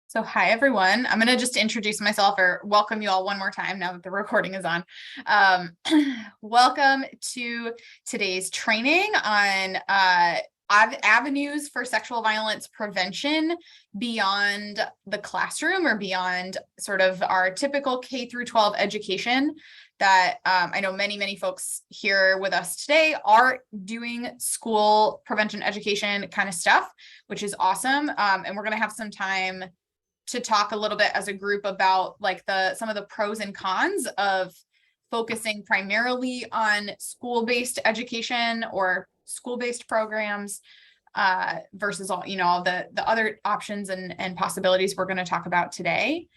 So hi, everyone. I'm going to just introduce myself or welcome you all one more time now that the recording is on. Welcome to today's training on avenues for sexual violence prevention beyond the classroom or beyond sort of our typical K through 12 education that I know many folks here with us today are doing school prevention education kind of stuff, which is awesome. And we're going to have some time to talk a little bit as a group about like some of the pros and cons of focusing primarily on school-based education or school-based programs versus all the other options and possibilities we're going to talk about today.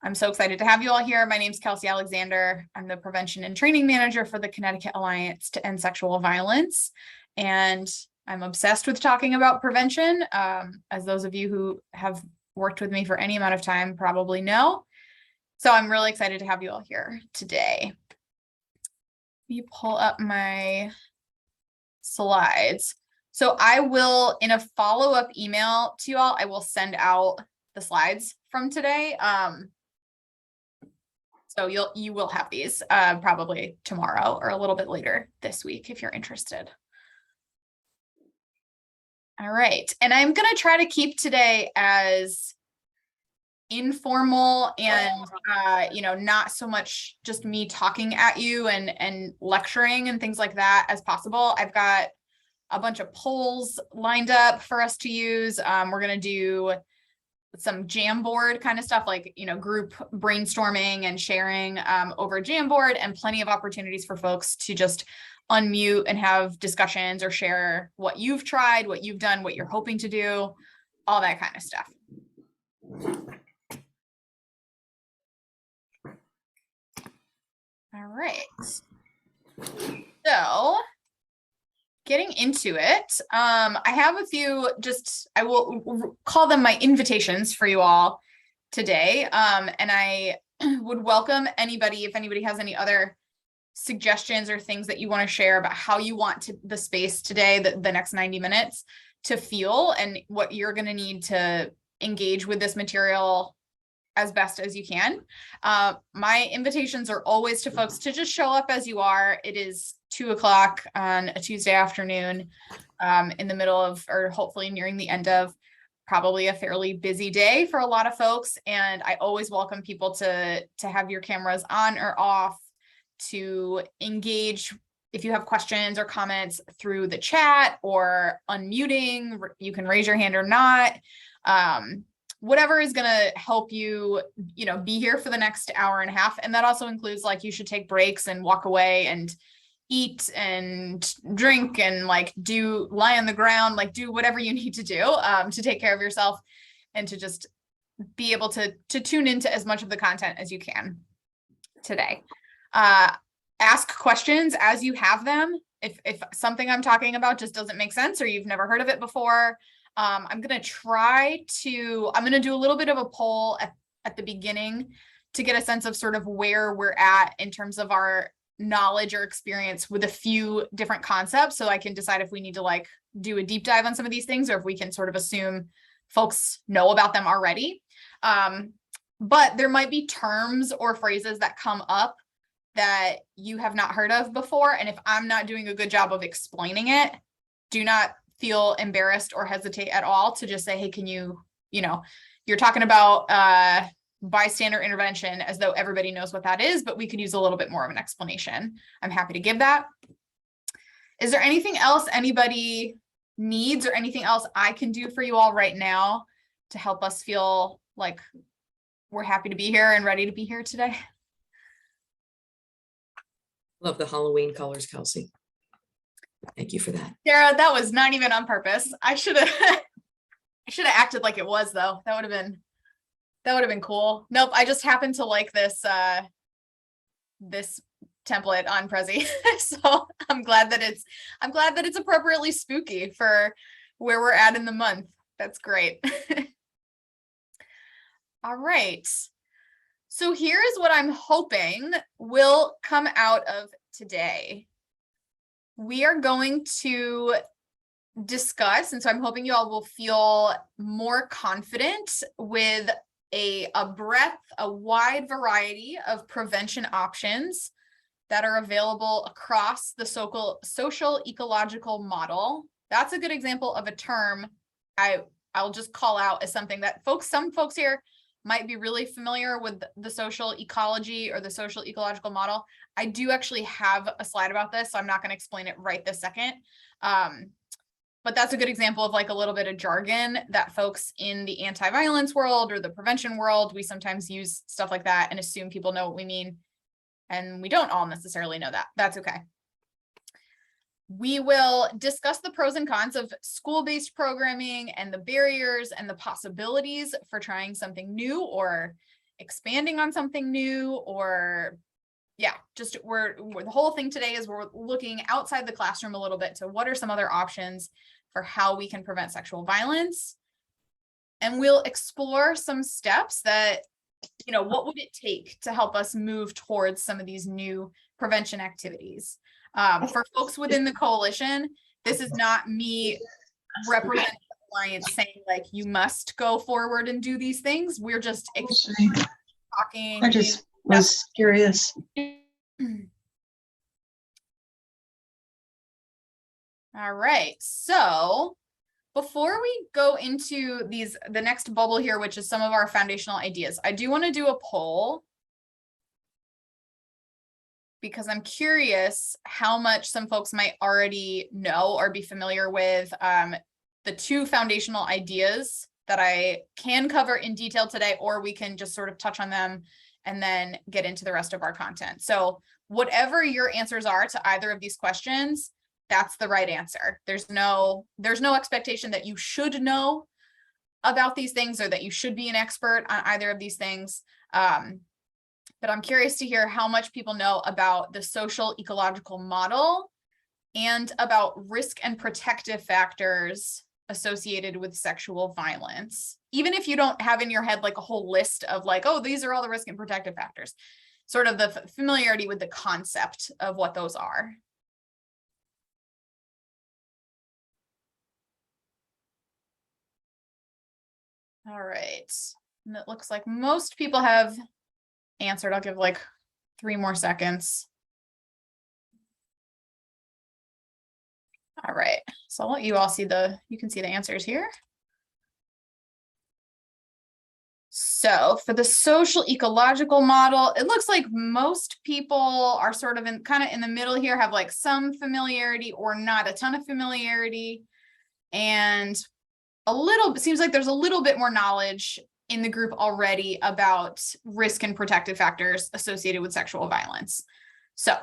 I'm so excited to have you all here. My name is Kelsey Alexander. I'm the Prevention and Training Manager for the Connecticut Alliance to End Sexual Violence. And I'm obsessed with talking about prevention, as those of you who have worked with me for any amount of time probably know. So I'm really excited to have you all here today. Let me pull up my slides. So I will, in a follow-up email to you all, I will send out the slides from today. So you will have these probably tomorrow or a little bit later this week if you're interested. All right, and I'm going to try to keep today as informal and not so much just me talking at you and lecturing and things like that as possible. I've got a bunch of polls lined up for us to use. We're going to do some Jamboard kind of stuff, like group brainstorming and sharing over Jamboard, and plenty of opportunities for folks to just unmute and have discussions or share what you've tried, what you've done, what you're hoping to do, all that kind of stuff. All right. So getting into it, I have a few, I will call them my invitations for you all today. And I would welcome anybody, if anybody has any other suggestions or things that you want to share about how you want the space today, the next 90 minutes to feel, and what you're going to need to engage with this material as best as you can. My invitations are always to folks to just show up as you are. It is 2:00 on a Tuesday afternoon, in the middle of, or hopefully nearing the end of, probably a fairly busy day for a lot of folks. And I always welcome people to have your cameras on or off, to engage if you have questions or comments through the chat or unmuting. You can raise your hand or not. Whatever is going to help you, be here for the next hour and a half. And that also includes, like, you should take breaks and walk away and eat and drink and lie on the ground, do whatever you need to do to take care of yourself and to just be able to tune into as much of the content as you can today. Ask questions as you have them. If something I'm talking about just doesn't make sense or you've never heard of it before, I'm going to do a little bit of a poll at the beginning to get a sense of sort of where we're at in terms of our knowledge or experience with a few different concepts. So I can decide if we need to do a deep dive on some of these things, or if we can sort of assume folks know about them already. But there might be terms or phrases that come up that you have not heard of before. And if I'm not doing a good job of explaining it, do not feel embarrassed or hesitate at all to just say, hey, can you're talking about bystander intervention as though everybody knows what that is, but we could use a little bit more of an explanation. I'm happy to give that. Is there anything else anybody needs, or anything else I can do for you all right now to help us feel like we're happy to be here and ready to be here today? Love the Halloween colors, Kelsey. Thank you for that. Sarah, that was not even on purpose. I should have acted like it was, though. That would have been cool. Nope, I just happened to like this this template on Prezi. So I'm glad that it's appropriately spooky for where we're at in the month. That's great. All right. So here's what I'm hoping will come out of today. We are going to discuss, and so I'm hoping you all will feel more confident with a wide variety of prevention options that are available across the social ecological model. That's a good example of a term I'll just call out as something that some folks here might be really familiar with the social ecology or the social ecological model. I do actually have a slide about this, so I'm not going to explain it right this second. But that's a good example of like a little bit of jargon that folks in the anti-violence world or the prevention world, we sometimes use stuff like that and assume people know what we mean. And we don't all necessarily know that. That's okay. We will discuss the pros and cons of school-based programming and the barriers and the possibilities for trying something new or expanding on something new, or yeah, just the whole thing today is we're looking outside the classroom a little bit to what are some other options for how we can prevent sexual violence. And we'll explore some steps that, what would it take to help us move towards some of these new prevention activities? For folks within the coalition, this is not me representing the Alliance saying like, you must go forward and do these things. We're just talking. I just was curious. All right, so before we go into the next bubble here, which is some of our foundational ideas, I do want to do a poll because I'm curious how much some folks might already know or be familiar with the two foundational ideas that I can cover in detail today, or we can just sort of touch on them and then get into the rest of our content. So whatever your answers are to either of these questions, that's the right answer. There's no expectation that you should know about these things or that you should be an expert on either of these things. But I'm curious to hear how much people know about the social ecological model and about risk and protective factors associated with sexual violence. Even if you don't have in your head like a whole list of like, oh, these are all the risk and protective factors, sort of the familiarity with the concept of what those are. All right, and it looks like most people have answered. I'll give like 3 more seconds. All right, so I'll let you all see you can see the answers here. So for the social ecological model, it looks like most people are sort of kind of in the middle here, have like some familiarity or not a ton of familiarity. And seems like there's a little bit more knowledge in the group already about risk and protective factors associated with sexual violence. So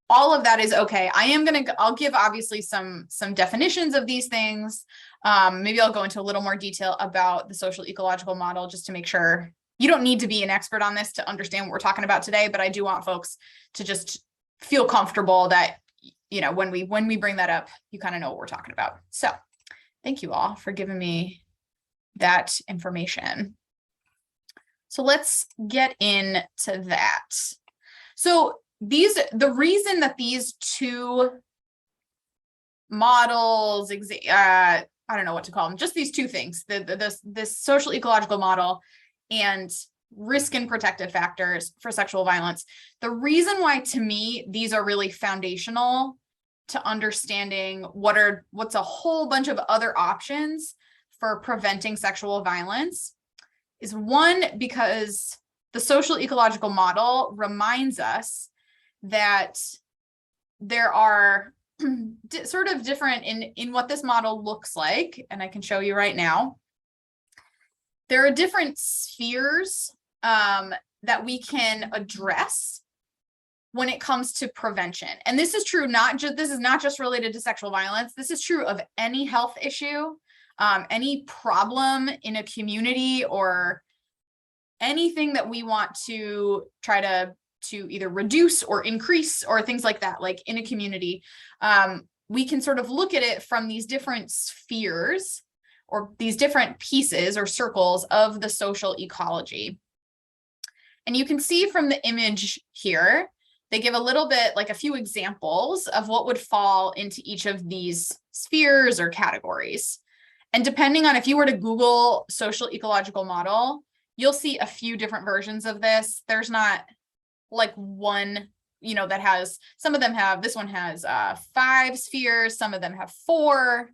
all of that is okay. I'll give obviously some definitions of these things. Maybe I'll go into a little more detail about the social ecological model just to make sure you don't need to be an expert on this to understand what we're talking about today, but I do want folks to just feel comfortable that, when we bring that up, you kind of know what we're talking about. So thank you all for giving me that information. So let's get into that. So the reason that these two models, I don't know what to call them, just these two things, this social ecological model and risk and protective factors for sexual violence. The reason why, to me, these are really foundational to understanding what's a whole bunch of other options for preventing sexual violence is, one, because the social ecological model reminds us that there are sort of different in what this model looks like, and I can show you right now. There are different spheres that we can address when it comes to prevention. And this is true, this is not just related to sexual violence. This is true of any health issue, any problem in a community, or anything that we want to try to either reduce or increase or things like that, like in a community. We can sort of look at it from these different spheres or these different pieces or circles of the social ecology. And you can see from the image here, they give a little bit, like a few examples of what would fall into each of these spheres or categories. And depending on if you were to Google social ecological model, you'll see a few different versions of this. There's not like one, that has, some of them have, this one has 5 spheres, some of them have 4.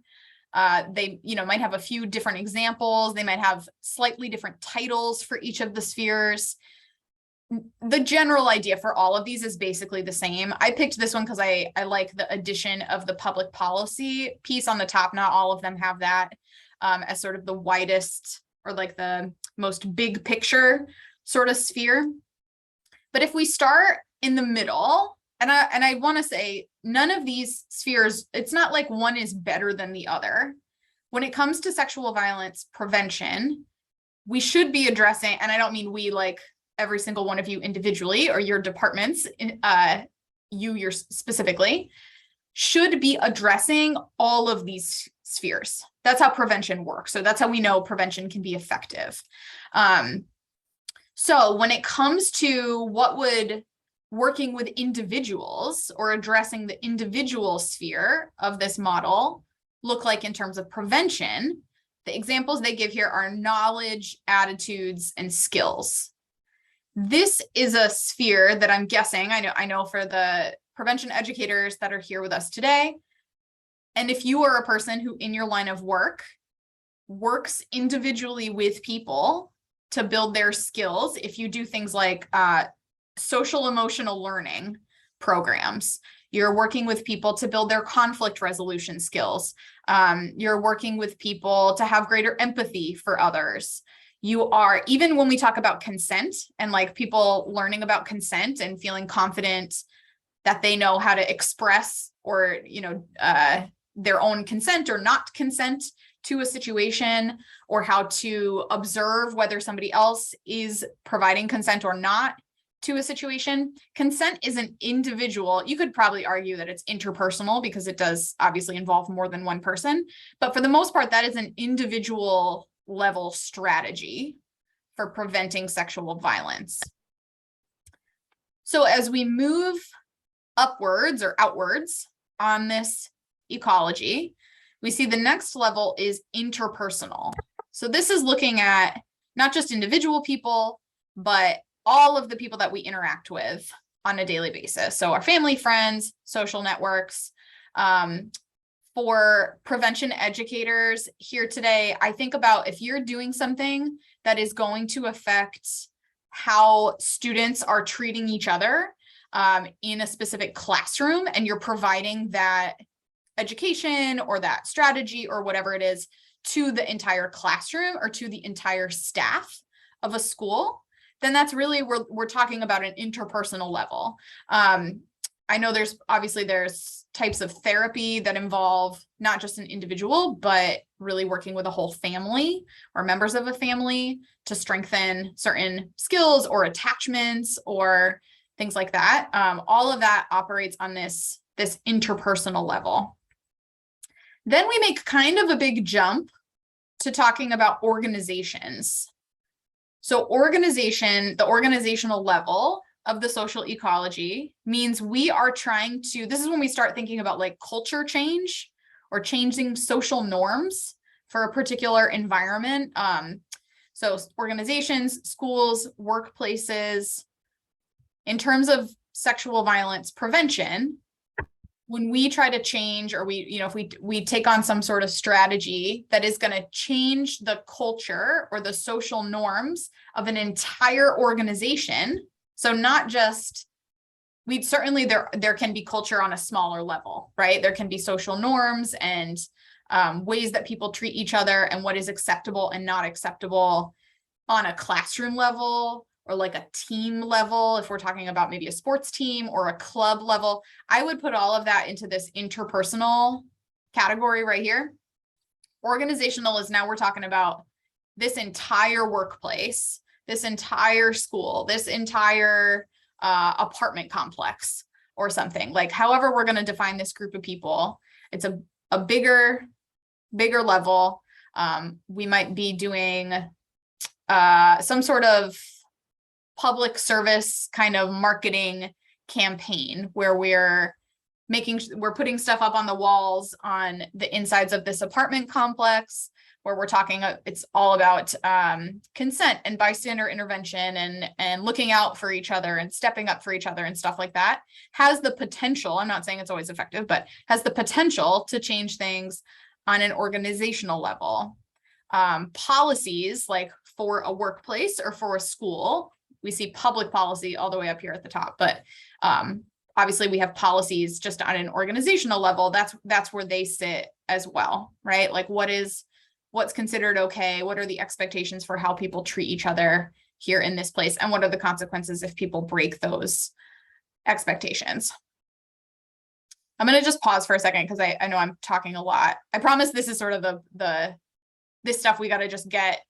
They, might have a few different examples. They might have slightly different titles for each of the spheres. The general idea for all of these is basically the same. I picked this one because I like the addition of the public policy piece on the top. Not all of them have that as sort of the widest or like the most big picture sort of sphere. But if we start in the middle, and I want to say none of these spheres, it's not like one is better than the other. When it comes to sexual violence prevention, we should be addressing, and I don't mean we like every single one of you individually or your departments, you specifically, should be addressing all of these spheres. That's how prevention works. So that's how we know prevention can be effective. So when it comes to what would working with individuals or addressing the individual sphere of this model look like in terms of prevention, the examples they give here are knowledge, attitudes, and skills. This is a sphere that I'm guessing, I know for the prevention educators that are here with us today, and if you are a person who in your line of work works individually with people to build their skills, if you do things like social emotional learning programs, you're working with people to build their conflict resolution skills, you're working with people to have greater empathy for others. You are, even when we talk about consent and like people learning about consent and feeling confident that they know how to express or, their own consent or not consent to a situation, or how to observe whether somebody else is providing consent or not to a situation. Consent is an individual. You could probably argue that it's interpersonal because it does obviously involve more than one person. But for the most part, that is an individual level strategy for preventing sexual violence. So as we move upwards or outwards on this ecology, we see the next level is interpersonal. So this is looking at not just individual people, but all of the people that we interact with on a daily basis. So our family, friends, social networks. For prevention educators here today, I think about if you're doing something that is going to affect how students are treating each other in a specific classroom, and you're providing that education or that strategy or whatever it is to the entire classroom or to the entire staff of a school, then that's really, we're talking about an interpersonal level. I know there's types of therapy that involve not just an individual, but really working with a whole family or members of a family to strengthen certain skills or attachments or things like that. All of that operates on this interpersonal level. Then we make kind of a big jump to talking about organizations. So the organizational level of the social ecology means we are trying to, this is when we start thinking about like culture change or changing social norms for a particular environment. So organizations, schools, workplaces. In terms of sexual violence prevention, when we try to change, or if we take on some sort of strategy that is going to change the culture or the social norms of an entire organization, so not just, there can be culture on a smaller level, right? There can be social norms and ways that people treat each other and what is acceptable and not acceptable on a classroom level or like a team level. If we're talking about maybe a sports team or a club level, I would put all of that into this interpersonal category right here. Organizational is now we're talking about this entire workplace, this entire school, this entire apartment complex or something. Like however we're going to define this group of people, it's a bigger level. We might be doing some sort of public service kind of marketing campaign where we're putting stuff up on the walls on the insides of this apartment complex. where we're talking, it's all about consent and bystander intervention and looking out for each other and stepping up for each other and stuff like that, has the potential, I'm not saying it's always effective, but has the potential to change things on an organizational level. Policies like for a workplace or for a school, we see public policy all the way up here at the top, but obviously we have policies just on an organizational level. That's where they sit as well, right? Like what's considered okay? What are the expectations for how people treat each other here in this place? And what are the consequences if people break those expectations? I'm going to just pause for a second because I know I'm talking a lot. I promise this is sort of this stuff we got to just get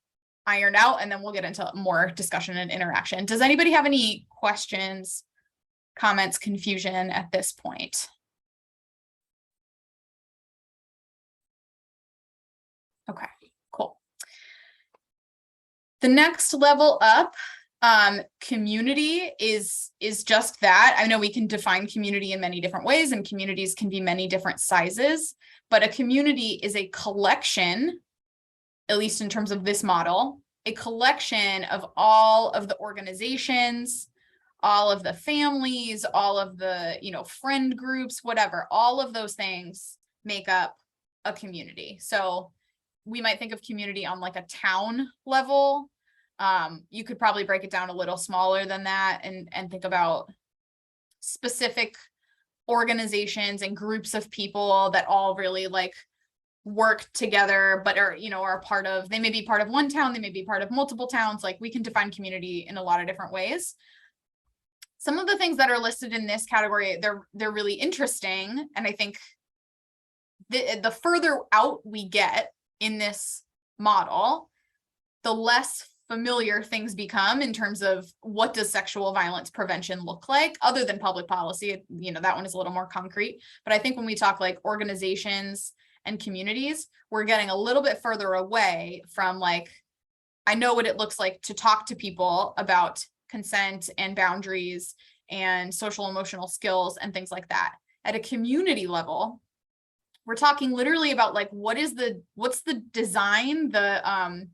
ironed out, and then we'll get into more discussion and interaction. Does anybody have any questions, comments, confusion at this point? Okay, cool. The next level up, community is just that. I know we can define community in many different ways, and communities can be many different sizes, but a community is a collection, at least in terms of this model, a collection of all of the organizations, all of the families, all of the, friend groups, whatever, all of those things make up a community. So we might think of community on like a town level. You could probably break it down a little smaller than that and think about specific organizations and groups of people that all really like work together, but are part of, they may be part of one town, they may be part of multiple towns. Like we can define community in a lot of different ways. Some of the things that are listed in this category, they're really interesting. And I think the further out we get in this model, the less familiar things become in terms of what does sexual violence prevention look like other than public policy. That one is a little more concrete. But I think when we talk like organizations and communities, we're getting a little bit further away from like, I know what it looks like to talk to people about consent and boundaries and social emotional skills and things like that. At a community level, we're talking literally about like, what's the design, the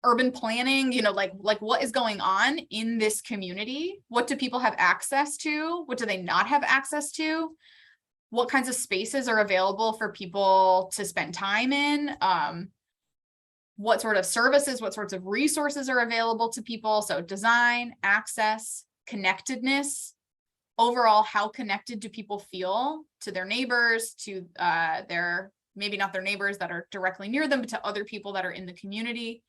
urban planning, like what is going on in this community? What do people have access to? What do they not have access to? What kinds of spaces are available for people to spend time in? What sort of services, what sorts of resources are available to people? So design, access, connectedness, overall, how connected do people feel to their neighbors, to maybe not their neighbors that are directly near them, but to other people that are in the community.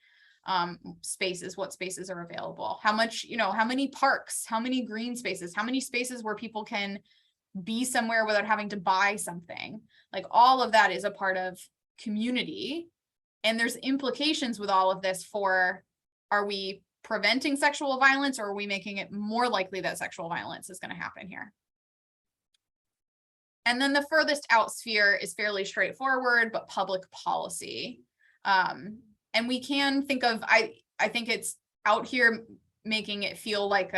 Spaces, what spaces are available? How much, how many parks, how many green spaces, how many spaces where people can be somewhere without having to buy something. Like all of that is a part of community. And there's implications with all of this for, are we preventing sexual violence, or are we making it more likely that sexual violence is going to happen here? And then the furthest out sphere is fairly straightforward, but public policy. And we can think of, I think it's out here making it feel like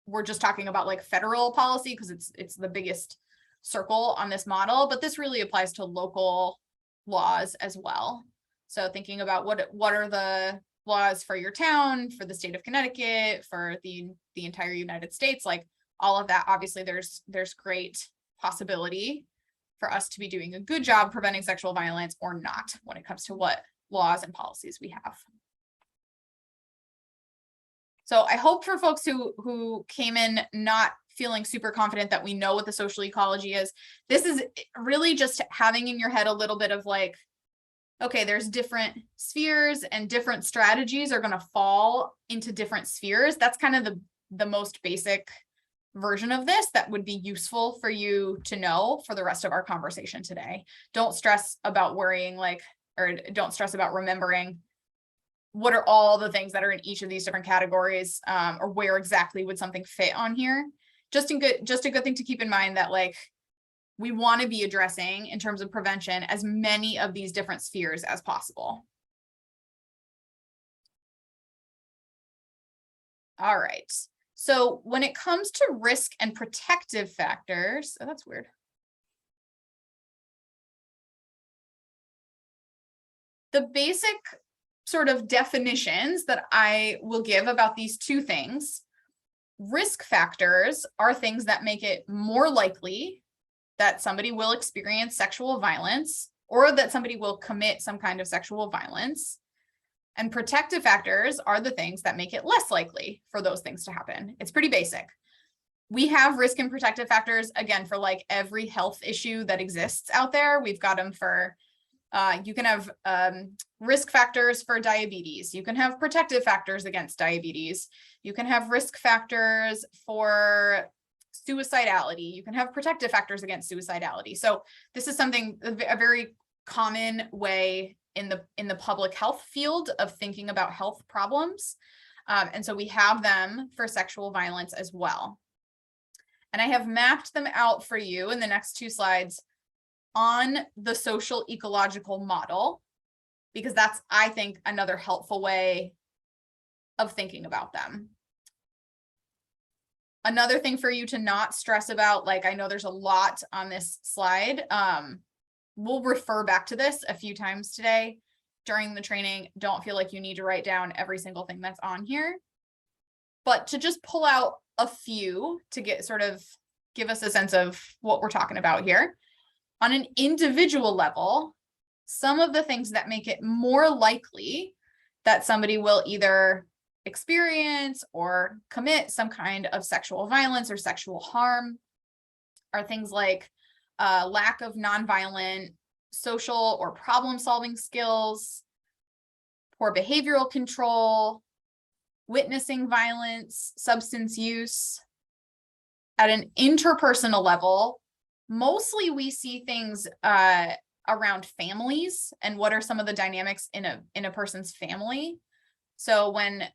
we're just talking about like federal policy because it's the biggest circle on this model, but this really applies to local laws as well. So thinking about what are the laws for your town, for the state of Connecticut, for the entire United States, like all of that, obviously there's great possibility for us to be doing a good job preventing sexual violence or not when it comes to what laws and policies we have. So I hope for folks who came in not feeling super confident that we know what the social ecology is, this is really just having in your head a little bit of like, okay, there's different spheres and different strategies are going to fall into different spheres. That's kind of the most basic version of this that would be useful for you to know for the rest of our conversation today. Don't stress about worrying or don't stress about remembering what are all the things that are in each of these different categories, or where exactly would something fit on here. Just a good thing to keep in mind that like we want to be addressing in terms of prevention as many of these different spheres as possible. All right. So when it comes to risk and protective factors, oh, that's weird. the basic sort of definitions that I will give about these two things. Risk factors are things that make it more likely that somebody will experience sexual violence or that somebody will commit some kind of sexual violence. And protective factors are the things that make it less likely for those things to happen. It's pretty basic. We have risk and protective factors, again, for like every health issue that exists out there. We've got them for, you can have risk factors for diabetes. You can have protective factors against diabetes. You can have risk factors for suicidality. You can have protective factors against suicidality. So this is something, a very common way in the public health field of thinking about health problems. And so we have them for sexual violence as well. And I have mapped them out for you in the next two slides on the social ecological model, because that's, I think, another helpful way of thinking about them. Another thing for you to not stress about, like, I know there's a lot on this slide. We'll refer back to this a few times today during the training. Don't feel like you need to write down every single thing that's on here, but to just pull out a few to get sort of give us a sense of what we're talking about here. On an individual level, some of the things that make it more likely that somebody will either experience or commit some kind of sexual violence or sexual harm are things like lack of nonviolent social or problem-solving skills, poor behavioral control, witnessing violence, substance use. At an interpersonal level, mostly we see things around families and what are some of the dynamics in a person's family. So when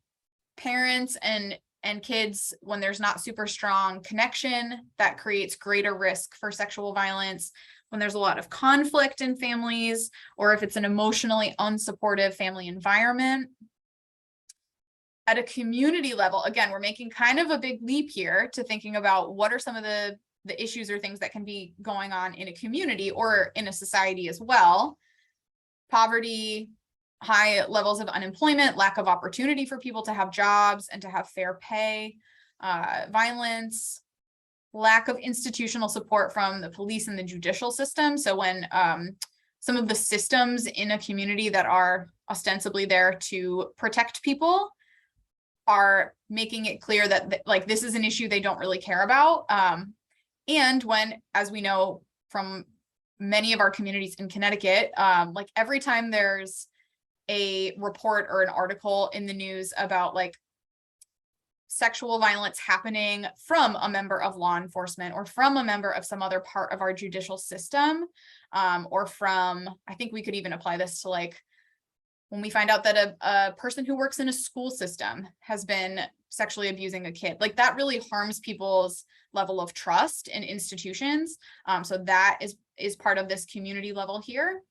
parents and kids, when there's not super strong connection, that creates greater risk for sexual violence. When there's a lot of conflict in families, or if it's an emotionally unsupportive family environment. At a community level, again, we're making kind of a big leap here to thinking about what are some of the issues or things that can be going on in a community or in a society as well. Poverty, high levels of unemployment, lack of opportunity for people to have jobs and to have fair pay, violence, lack of institutional support from the police and the judicial system. So when some of the systems in a community that are ostensibly there to protect people are making it clear that like this is an issue they don't really care about. And when, as we know from many of our communities in Connecticut, like every time there's a report or an article in the news about like sexual violence happening from a member of law enforcement or from a member of some other part of our judicial system, or from, I think we could even apply this to like when we find out that a person who works in a school system has been sexually abusing a kid, like that really harms people's level of trust in institutions. So that is part of this community level here.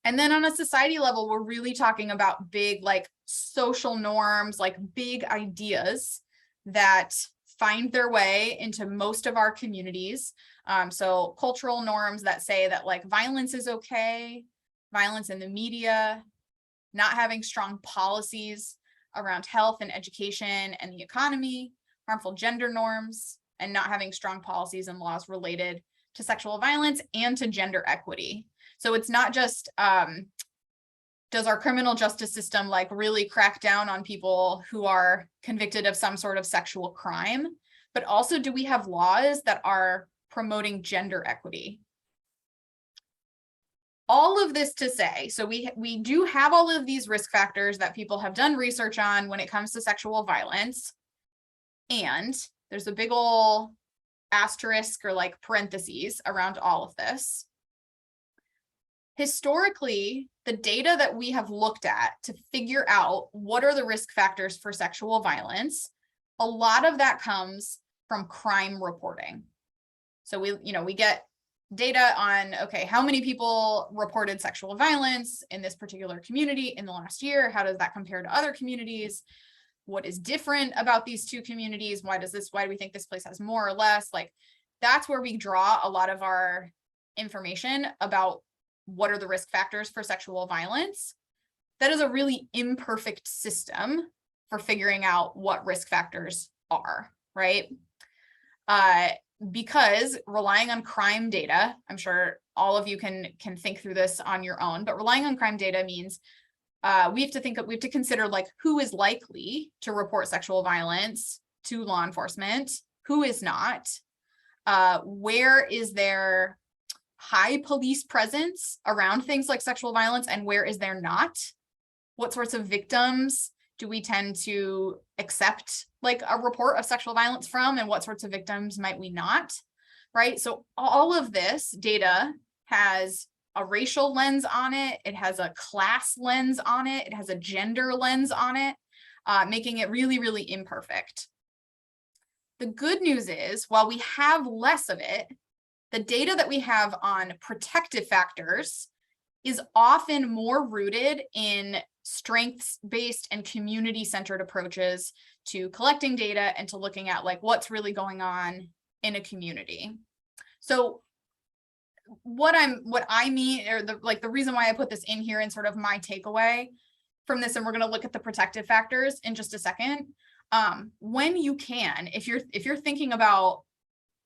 And then on a society level, we're really talking about big, like social norms, like big ideas that find their way into most of our communities. So cultural norms that say that like violence is okay, violence in the media, not having strong policies around health and education and the economy, harmful gender norms, and not having strong policies and laws related to sexual violence and to gender equity. So it's not just, does our criminal justice system like really crack down on people who are convicted of some sort of sexual crime, but also do we have laws that are promoting gender equity? All of this to say, so we do have all of these risk factors that people have done research on when it comes to sexual violence. And there's a big ol' asterisk or like parentheses around all of this. Historically, the data that we have looked at to figure out what are the risk factors for sexual violence, a lot of that comes from crime reporting. So we get data on, okay, how many people reported sexual violence in this particular community in the last year? How does that compare to other communities? What is different about these two communities? Why do we think this place has more or less? Like, that's where we draw a lot of our information about what are the risk factors for sexual violence, that is a really imperfect system for figuring out what risk factors are, right? Because relying on crime data, I'm sure all of you can think through this on your own, but relying on crime data means we have to consider like who is likely to report sexual violence to law enforcement, who is not, where is there high police presence around things like sexual violence and where is there not, what sorts of victims do we tend to accept like a report of sexual violence from, and what sorts of victims might we not, right? So all of this data has a racial lens on it, it has a class lens on it, it has a gender lens on it, making it really, really imperfect. The good news is, while we have less of it, the data that we have on protective factors is often more rooted in strengths-based and community-centered approaches to collecting data and to looking at like what's really going on in a community. So what I mean, or the reason why I put this in here and sort of my takeaway from this, and we're going to look at the protective factors in just a second. When you can, if you're thinking about,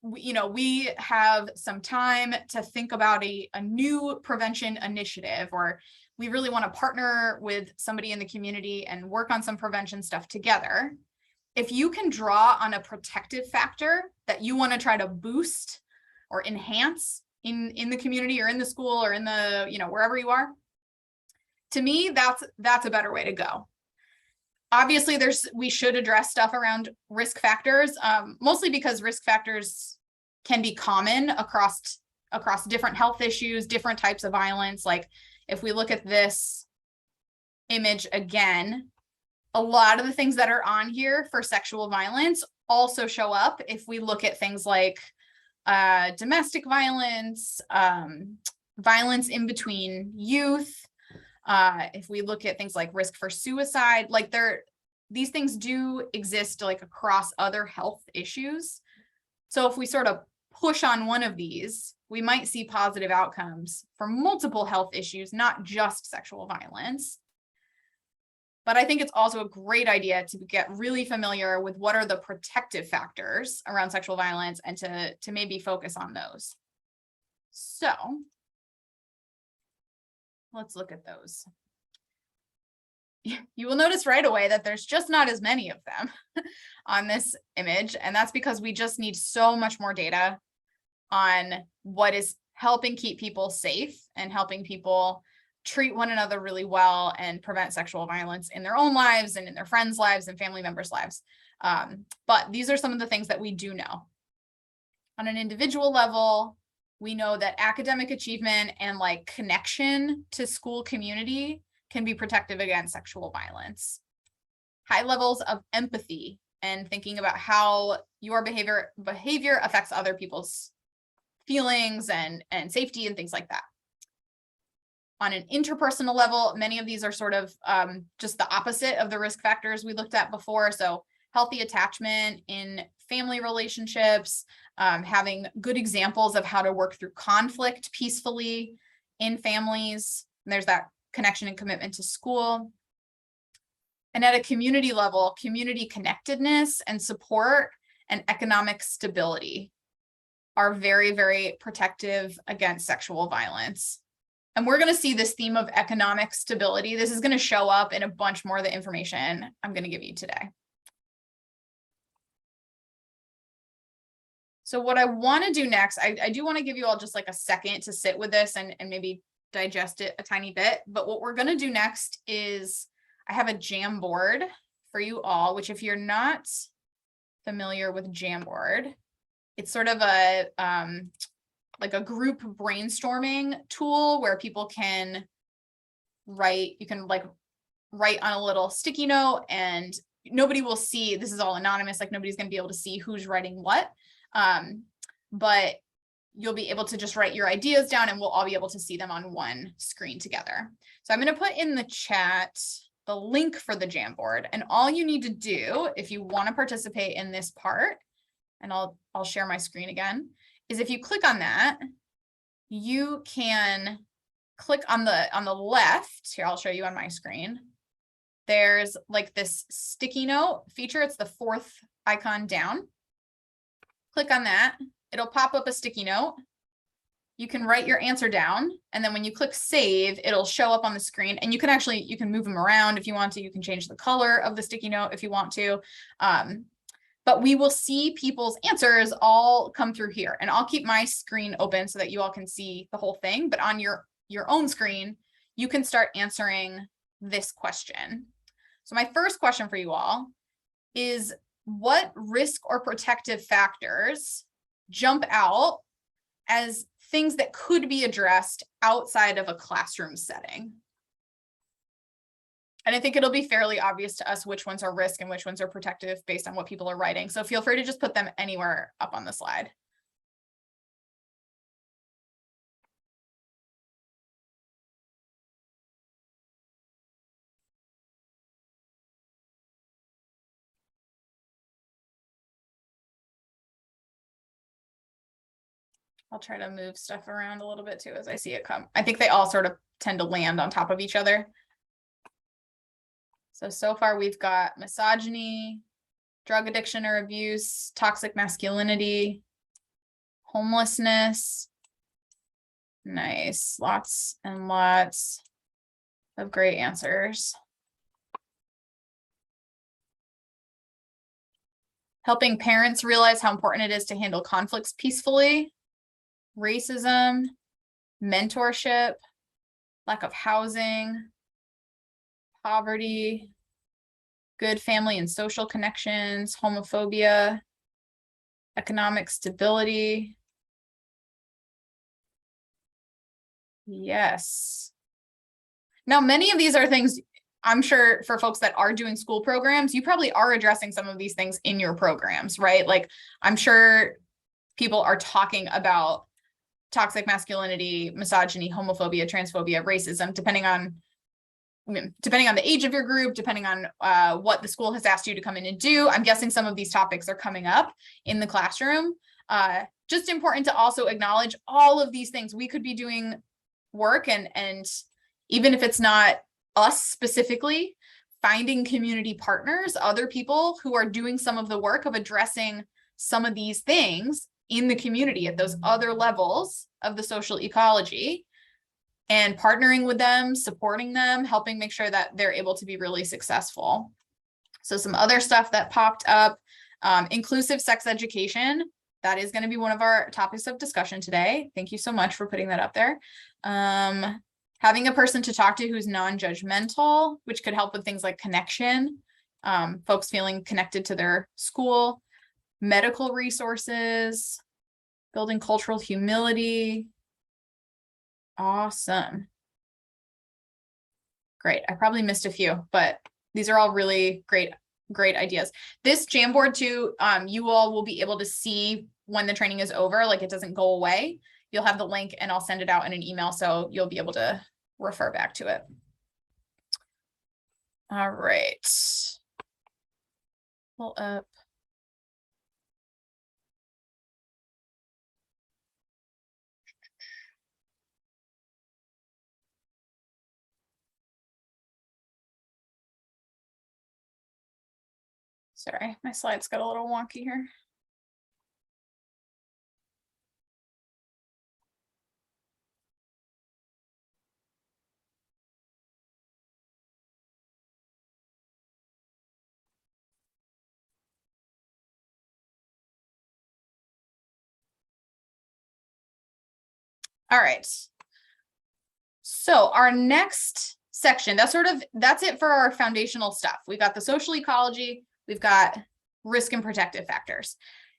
we have some time to think about a new prevention initiative, or we really want to partner with somebody in the community and work on some prevention stuff together. If you can draw on a protective factor that you want to try to boost or enhance in the community or in the school or in the, wherever you are, to me, that's a better way to go. Obviously, we should address stuff around risk factors, mostly because risk factors can be common across different health issues, different types of violence. Like if we look at this image again, a lot of the things that are on here for sexual violence also show up if we look at things like domestic violence, violence in between youth. If we look at things like risk for suicide, like these things do exist like across other health issues. So if we sort of push on one of these, we might see positive outcomes for multiple health issues, not just sexual violence. But I think it's also a great idea to get really familiar with what are the protective factors around sexual violence and to maybe focus on those. So let's look at those. You will notice right away that there's just not as many of them on this image. And that's because we just need so much more data on what is helping keep people safe and helping people treat one another really well and prevent sexual violence in their own lives and in their friends' lives and family members' lives. But these are some of the things that we do know. On an individual level, we know that academic achievement and like connection to school community can be protective against sexual violence. High levels of empathy and thinking about how your behavior affects other people's feelings and safety and things like that. On an interpersonal level, many of these are sort of just the opposite of the risk factors we looked at before. So healthy attachment in family relationships, having good examples of how to work through conflict peacefully in families. And there's that connection and commitment to school. And at a community level, community connectedness and support and economic stability are very, very protective against sexual violence. And we're going to see this theme of economic stability. This is going to show up in a bunch more of the information I'm going to give you today. So what I want to do next, I do want to give you all just like a second to sit with this and maybe digest it a tiny bit. But what we're going to do next is I have a Jamboard for you all, which if you're not familiar with Jamboard, it's sort of a like a group brainstorming tool where people can write, you can like write on a little sticky note and nobody will see, this is all anonymous, like nobody's going to be able to see who's writing what. But you'll be able to just write your ideas down and we'll all be able to see them on one screen together. So I'm going to put in the chat the link for the Jamboard, and all you need to do if you want to participate in this part, and I'll share my screen again, is if you click on that, you can click on the left here, I'll show you on my screen. There's like this sticky note feature. It's the fourth icon down. Click on that. It'll pop up a sticky note. You can write your answer down, and then when you click save, it'll show up on the screen, and you can move them around if you want to. You can change the color of the sticky note if you want to. But we will see people's answers all come through here, and I'll keep my screen open so that you all can see the whole thing. But on your own screen, you can start answering this question. So my first question for you all is, what risk or protective factors jump out as things that could be addressed outside of a classroom setting? And I think it'll be fairly obvious to us which ones are risk and which ones are protective based on what people are writing. So feel free to just put them anywhere up on the slide. I'll try to move stuff around a little bit too as I see it come. I think they all sort of tend to land on top of each other. So far we've got misogyny, drug addiction or abuse, toxic masculinity, homelessness. Nice, lots and lots of great answers. Helping parents realize how important it is to handle conflicts peacefully. Racism, mentorship, lack of housing, poverty, good family and social connections, homophobia, economic stability. Yes. Now, many of these are things I'm sure for folks that are doing school programs, you probably are addressing some of these things in your programs, right? Like, I'm sure people are talking about toxic masculinity, misogyny, homophobia, transphobia, racism, depending on the age of your group, depending on what the school has asked you to come in and do. I'm guessing some of these topics are coming up in the classroom. Just important to also acknowledge all of these things. We could be doing work, and even if it's not us specifically, finding community partners, other people who are doing some of the work of addressing some of these things in the community at those other levels of the social ecology, and partnering with them, supporting them, helping make sure that they're able to be really successful. So some other stuff that popped up, inclusive sex education. That is going to be one of our topics of discussion today. Thank you so much for putting that up there. Having a person to talk to who's non-judgmental, which could help with things like connection, folks feeling connected to their school, medical resources, building cultural humility. Awesome. Great. I probably missed a few, but these are all really great ideas. This Jamboard too, you all will be able to see when the training is over, like it doesn't go away. You'll have the link and I'll send it out in an email, so you'll be able to refer back to it. All right. Pull up. Sorry, my slides got a little wonky here. All right. So our next section, that's it for our foundational stuff. We've got the social ecology, we've got risk and protective factors.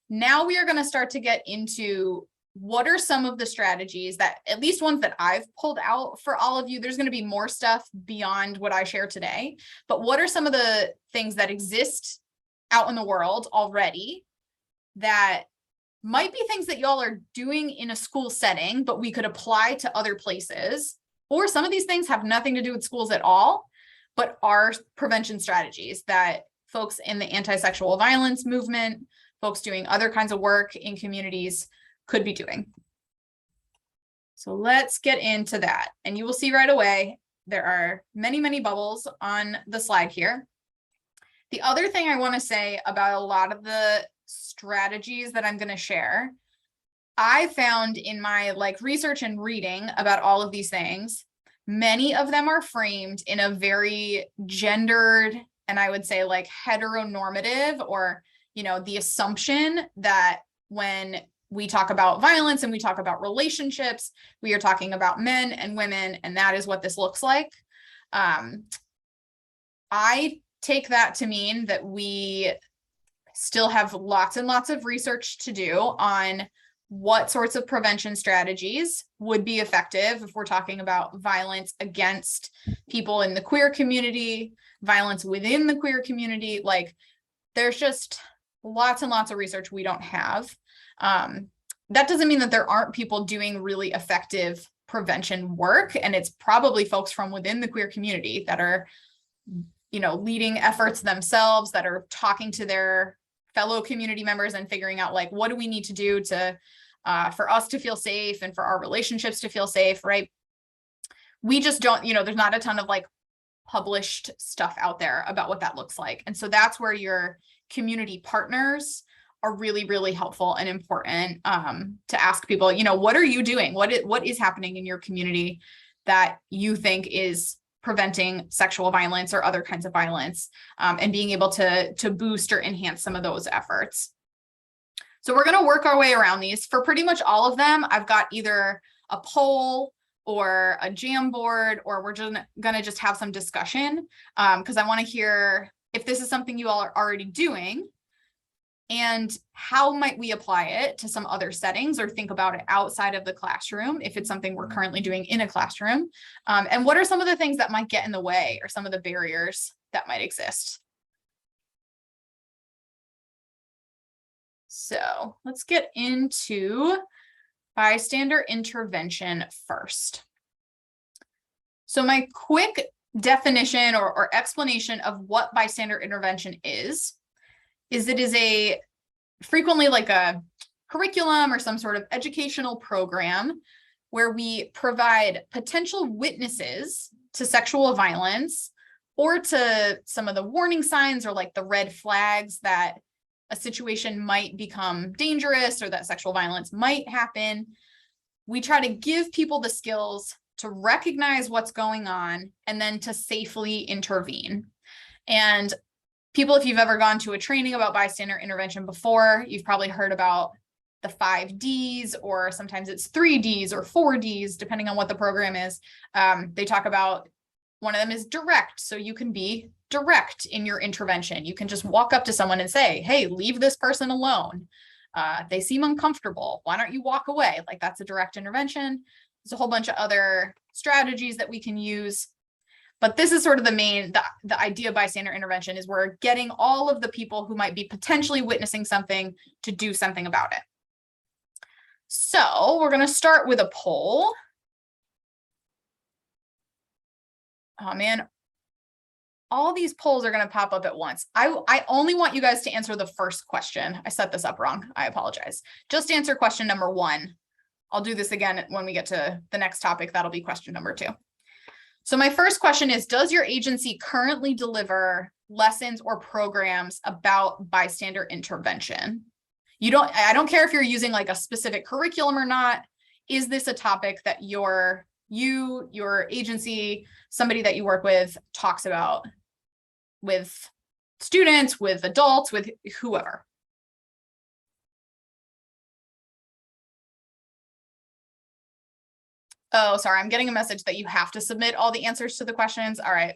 Now we are going to start to get into what are some of the strategies that, at least ones that I've pulled out for all of you. There's going to be more stuff beyond what I share today, but what are some of the things that exist out in the world already that might be things that y'all are doing in a school setting, but we could apply to other places, or some of these things have nothing to do with schools at all, but are prevention strategies that folks in the anti-sexual violence movement, folks doing other kinds of work in communities could be doing. So let's get into that. And you will see right away, there are many, many bubbles on the slide here. The other thing I want to say about a lot of the strategies that I'm going to share, I found in my research and reading about all of these things, many of them are framed in a very gendered, and I would say heteronormative, or, the assumption that when we talk about violence and we talk about relationships, we are talking about men and women, and that is what this looks like. I take that to mean that we still have lots and lots of research to do on what sorts of prevention strategies would be effective if we're talking about violence against people in the queer community, violence within the queer community. There's just lots and lots of research we don't have. That doesn't mean that there aren't people doing really effective prevention work, and it's probably folks from within the queer community that are, leading efforts themselves, that are talking to their fellow community members and figuring out what do we need to do to for us to feel safe and for our relationships to feel safe, right? We just don't, there's not a ton of published stuff out there about what that looks like. And so that's where your community partners are really, really helpful and important to ask people, what are you doing? What is happening in your community that you think is preventing sexual violence or other kinds of violence, and being able to boost or enhance some of those efforts. So we're going to work our way around these. For pretty much all of them, I've got either a poll or a Jamboard, or we're just going to just have some discussion, because I want to hear if this is something you all are already doing, and how might we apply it to some other settings or think about it outside of the classroom if it's something we're currently doing in a classroom, and what are some of the things that might get in the way or some of the barriers that might exist. So let's get into bystander intervention first. So my quick definition or explanation of what bystander intervention is it is a frequently a curriculum or some sort of educational program where we provide potential witnesses to sexual violence or to some of the warning signs or the red flags that a situation might become dangerous or that sexual violence might happen. We try to give people the skills to recognize what's going on and then to safely intervene. And people, if you've ever gone to a training about bystander intervention before, you've probably heard about the 5 Ds, or sometimes it's 3 Ds or 4 Ds, depending on what the program is. They talk about, one of them is direct. So you can be direct in your intervention. You can just walk up to someone and say, hey, leave this person alone. They seem uncomfortable. Why don't you walk away? That's a direct intervention. There's a whole bunch of other strategies that we can use. But this is sort of the idea of bystander intervention is we're getting all of the people who might be potentially witnessing something to do something about it. So we're going to start with a poll. Oh man, all these polls are going to pop up at once. I only want you guys to answer the first question. I set this up wrong. I apologize. Just answer question number 1. I'll do this again when we get to the next topic. That'll be question number 2. So my first question is, does your agency currently deliver lessons or programs about bystander intervention? I don't care if you're using a specific curriculum or not. Is this a topic that your agency, somebody that you work with talks about with students, with adults, with whoever? Oh, sorry, I'm getting a message that you have to submit all the answers to the questions. All right,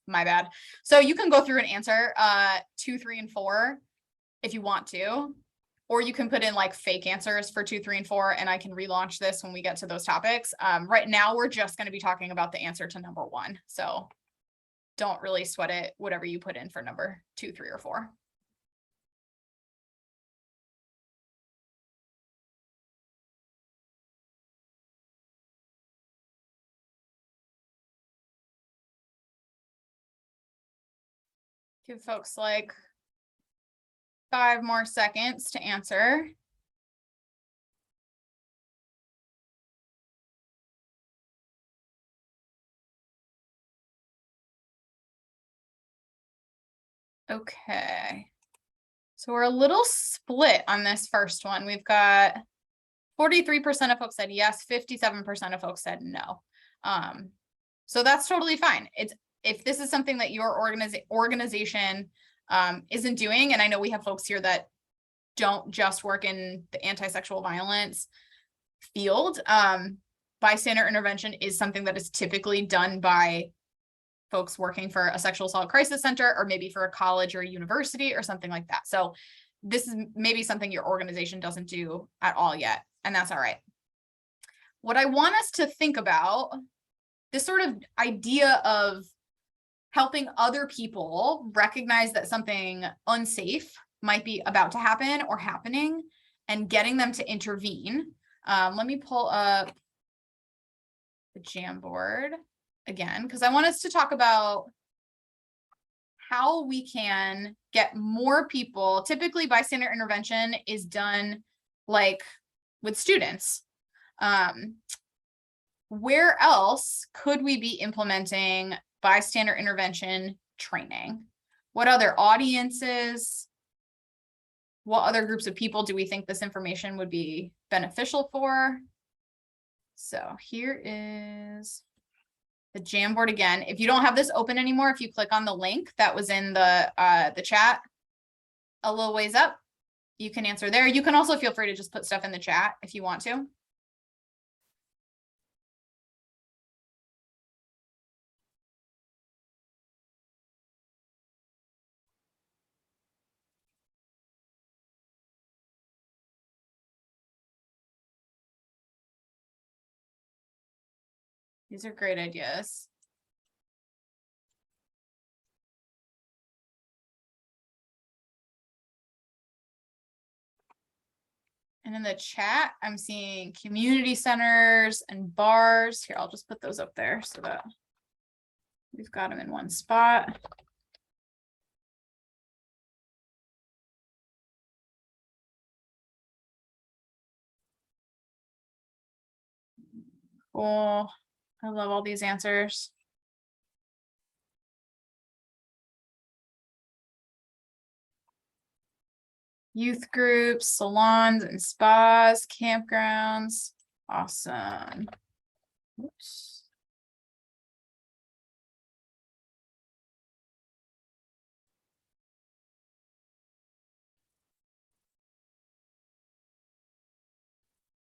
my bad. So you can go through and answer 2, 3, and 4 if you want to, or you can put in fake answers for 2, 3, and 4, and I can relaunch this when we get to those topics. Right now, we're just going to be talking about the answer to number 1. So don't really sweat it, whatever you put in for number 2, 3, or 4. Give folks 5 more seconds to answer. Okay. So we're a little split on this first one. We've got 43% of folks said yes, 57% of folks said no. So that's totally fine. It's if this is something that your organization isn't doing, and I know we have folks here that don't just work in the anti-sexual violence field. Bystander intervention is something that is typically done by folks working for a sexual assault crisis center, or maybe for a college or a university or something like that. So this is maybe something your organization doesn't do at all yet, and that's all right. What I want us to think about, this sort of idea of helping other people recognize that something unsafe might be about to happen or happening, and getting them to intervene. Let me pull up the Jamboard again, because I want us to talk about how we can get more people. Typically, bystander intervention is done like with students. Where else could we be implementing bystander intervention training? What other audiences? What other groups of people do we think this information would be beneficial for? So here is the Jamboard again. If you don't have this open anymore, if you click on the link that was in the chat a little ways up, you can answer there. You can also feel free to just put stuff in the chat if you want to. These are great ideas. And in the chat, I'm seeing community centers and bars. Here, I'll just put those up there so that we've got them in one spot. Cool. I love all these answers. Youth groups, salons and spas, campgrounds. Awesome. Oops.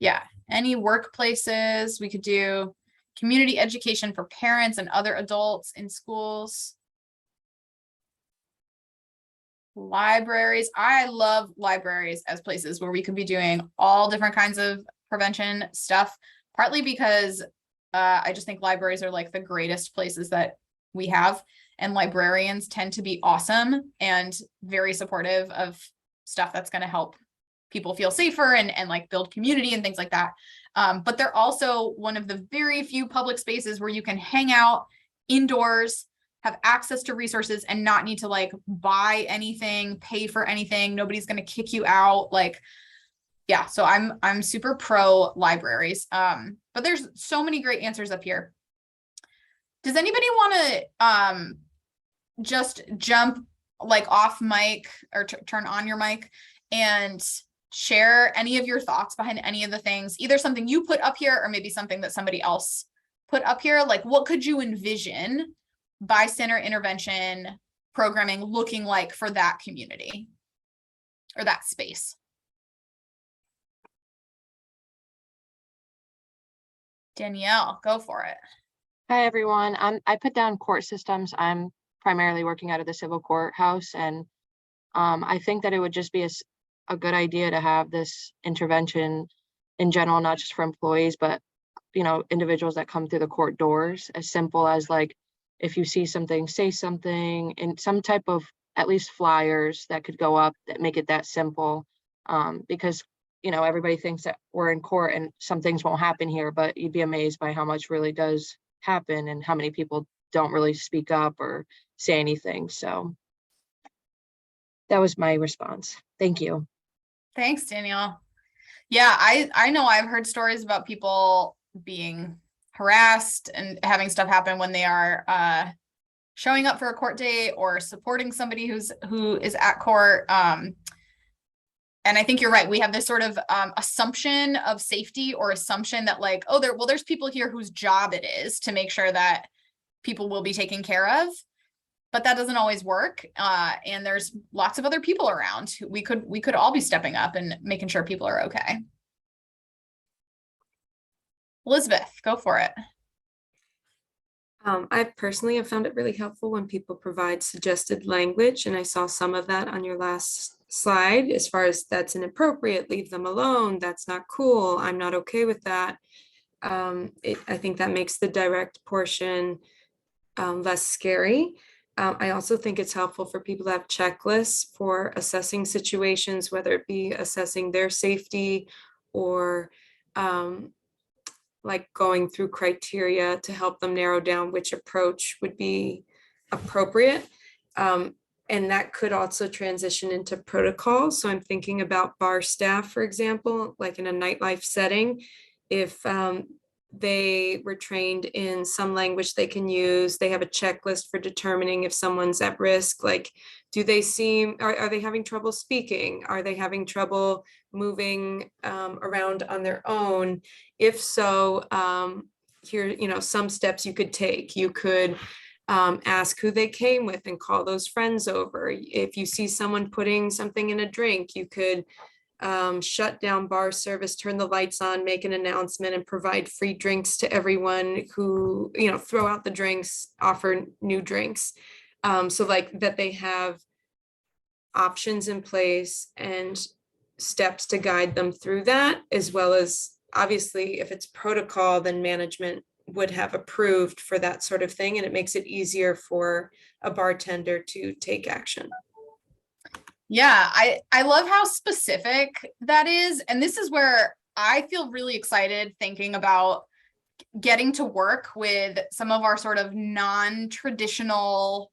Yeah, any workplaces. We could do community education for parents and other adults in schools. Libraries. I love libraries as places where we could be doing all different kinds of prevention stuff, partly because I just think libraries are like the greatest places that we have, and librarians tend to be awesome and very supportive of stuff that's going to help people feel safer and like build community and things like that. But they're also one of the very few public spaces where you can hang out indoors, have access to resources, and not need to like buy anything, pay for anything. Nobody's going to kick you out. Like, yeah, so I'm super pro libraries. But there's so many great answers up here. Does anybody want to just jump like off mic or turn on your mic and share any of your thoughts behind any of the things, either something you put up here or maybe something that somebody else put up here? Like, what could you envision bystander intervention programming looking like for that community or that space? Danielle, go for it. Hi, everyone. I put down court systems. I'm primarily working out of the civil courthouse, and I think that it would just be a good idea to have this intervention in general, not just for employees, but individuals that come through the court doors. As simple as like, if you see something, say something, in some type of at least flyers that could go up that make it that simple. Because everybody thinks that we're in court and some things won't happen here, but you'd be amazed by how much really does happen and how many people don't really speak up or say anything. So that was my response. Thank you. Thanks, Danielle. Yeah, I know I've heard stories about people being harassed and having stuff happen when they are showing up for a court date or supporting somebody who is at court. And I think you're right. We have this sort of assumption of safety, or assumption that like, oh, there's people here whose job it is to make sure that people will be taken care of, but that doesn't always work. And there's lots of other people around. We could all be stepping up and making sure people are okay. Elizabeth, go for it. I personally have found it really helpful when people provide suggested language, and I saw some of that on your last slide as far as that's inappropriate, leave them alone, that's not cool, I'm not okay with that. I think that makes the direct portion less scary. I also think it's helpful for people to have checklists for assessing situations, whether it be assessing their safety or like going through criteria to help them narrow down which approach would be appropriate. And that could also transition into protocol. So I'm thinking about bar staff, for example, like in a nightlife setting, if they were trained in some language they can use, they have a checklist for determining if someone's at risk, like, are they having trouble speaking? Are they having trouble moving around on their own? If so, here, some steps you could take. You could ask who they came with and call those friends over. If you see someone putting something in a drink, you could shut down bar service, turn the lights on, make an announcement, and provide free drinks to everyone who, throw out the drinks, offer new drinks. So like that they have options in place and steps to guide them through that, as well as obviously if it's protocol, then management would have approved for that sort of thing, and it makes it easier for a bartender to take action. Yeah, I love how specific that is. And this is where I feel really excited thinking about getting to work with some of our sort of non-traditional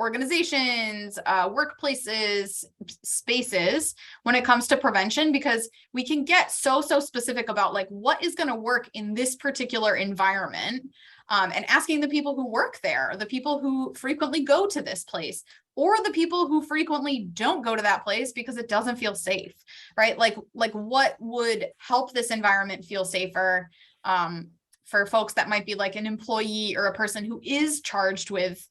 organizations, workplaces, spaces when it comes to prevention, because we can get so specific about like what is going to work in this particular environment, and asking the people who work there, the people who frequently go to this place, or the people who frequently don't go to that place because it doesn't feel safe, right? Like what would help this environment feel safer for folks that might be like an employee or a person who is charged with,